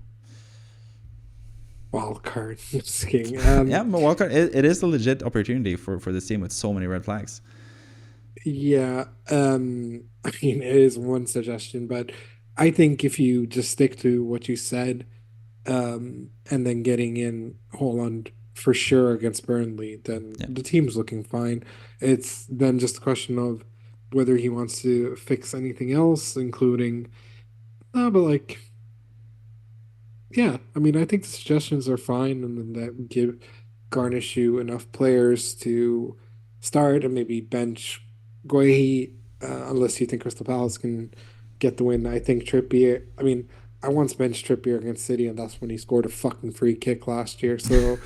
Wildcard. Just kidding. Yeah, but wildcard, it is a legit opportunity for this team with so many red flags. Yeah. I mean, it is one suggestion, but I think if you just stick to what you said, and then getting in Haaland for sure against Burnley, then the team's looking fine. It's then just a question of whether he wants to fix anything else, including, but like, yeah, I mean, I think the suggestions are fine, and then that garnish you enough players to start and maybe bench Guehi, unless you think Crystal Palace can get the win. I think Trippier, I mean, I once benched Trippier against City, and that's when he scored a fucking free kick last year. So,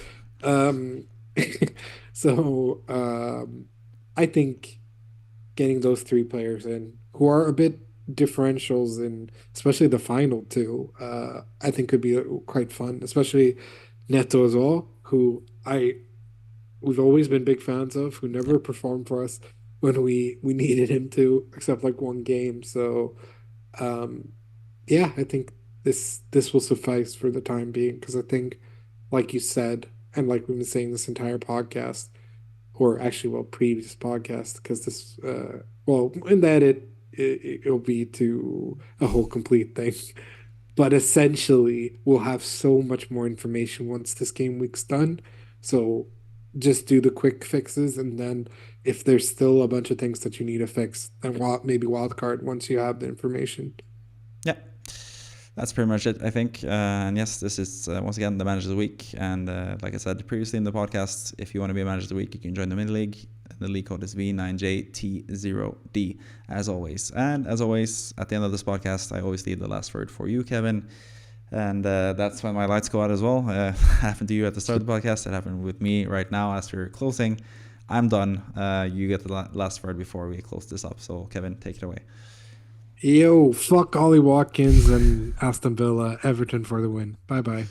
I think getting those three players in who are a bit differentials in especially the final two, I think could be quite fun, especially Neto as well, who we've always been big fans of, who never performed for us when we needed him to, except like one game. So yeah, I think this will suffice for the time being, because I think, like you said, and like we've been saying this entire podcast, or actually, well, previous podcast, because this in that it'll be to a whole complete thing. But essentially, we'll have so much more information once this game week's done. So just do the quick fixes, and then if there's still a bunch of things that you need to fix, then maybe wildcard once you have the information. Yeah, that's pretty much it, I think. And yes, this is once again the Manager of the Week. And like I said previously in the podcast, if you want to be a Manager of the Week, you can join the mini league. The league code is V9JT0D, as always. And as always, at the end of this podcast, I always leave the last word for you, Kevin. And that's when my lights go out as well. It happened to you at the start of the podcast. It happened with me right now as we're closing. I'm done. You get the last word before we close this up. So, Kevin, take it away. Yo, fuck Ollie Watkins and Aston Villa, Everton for the win. Bye-bye.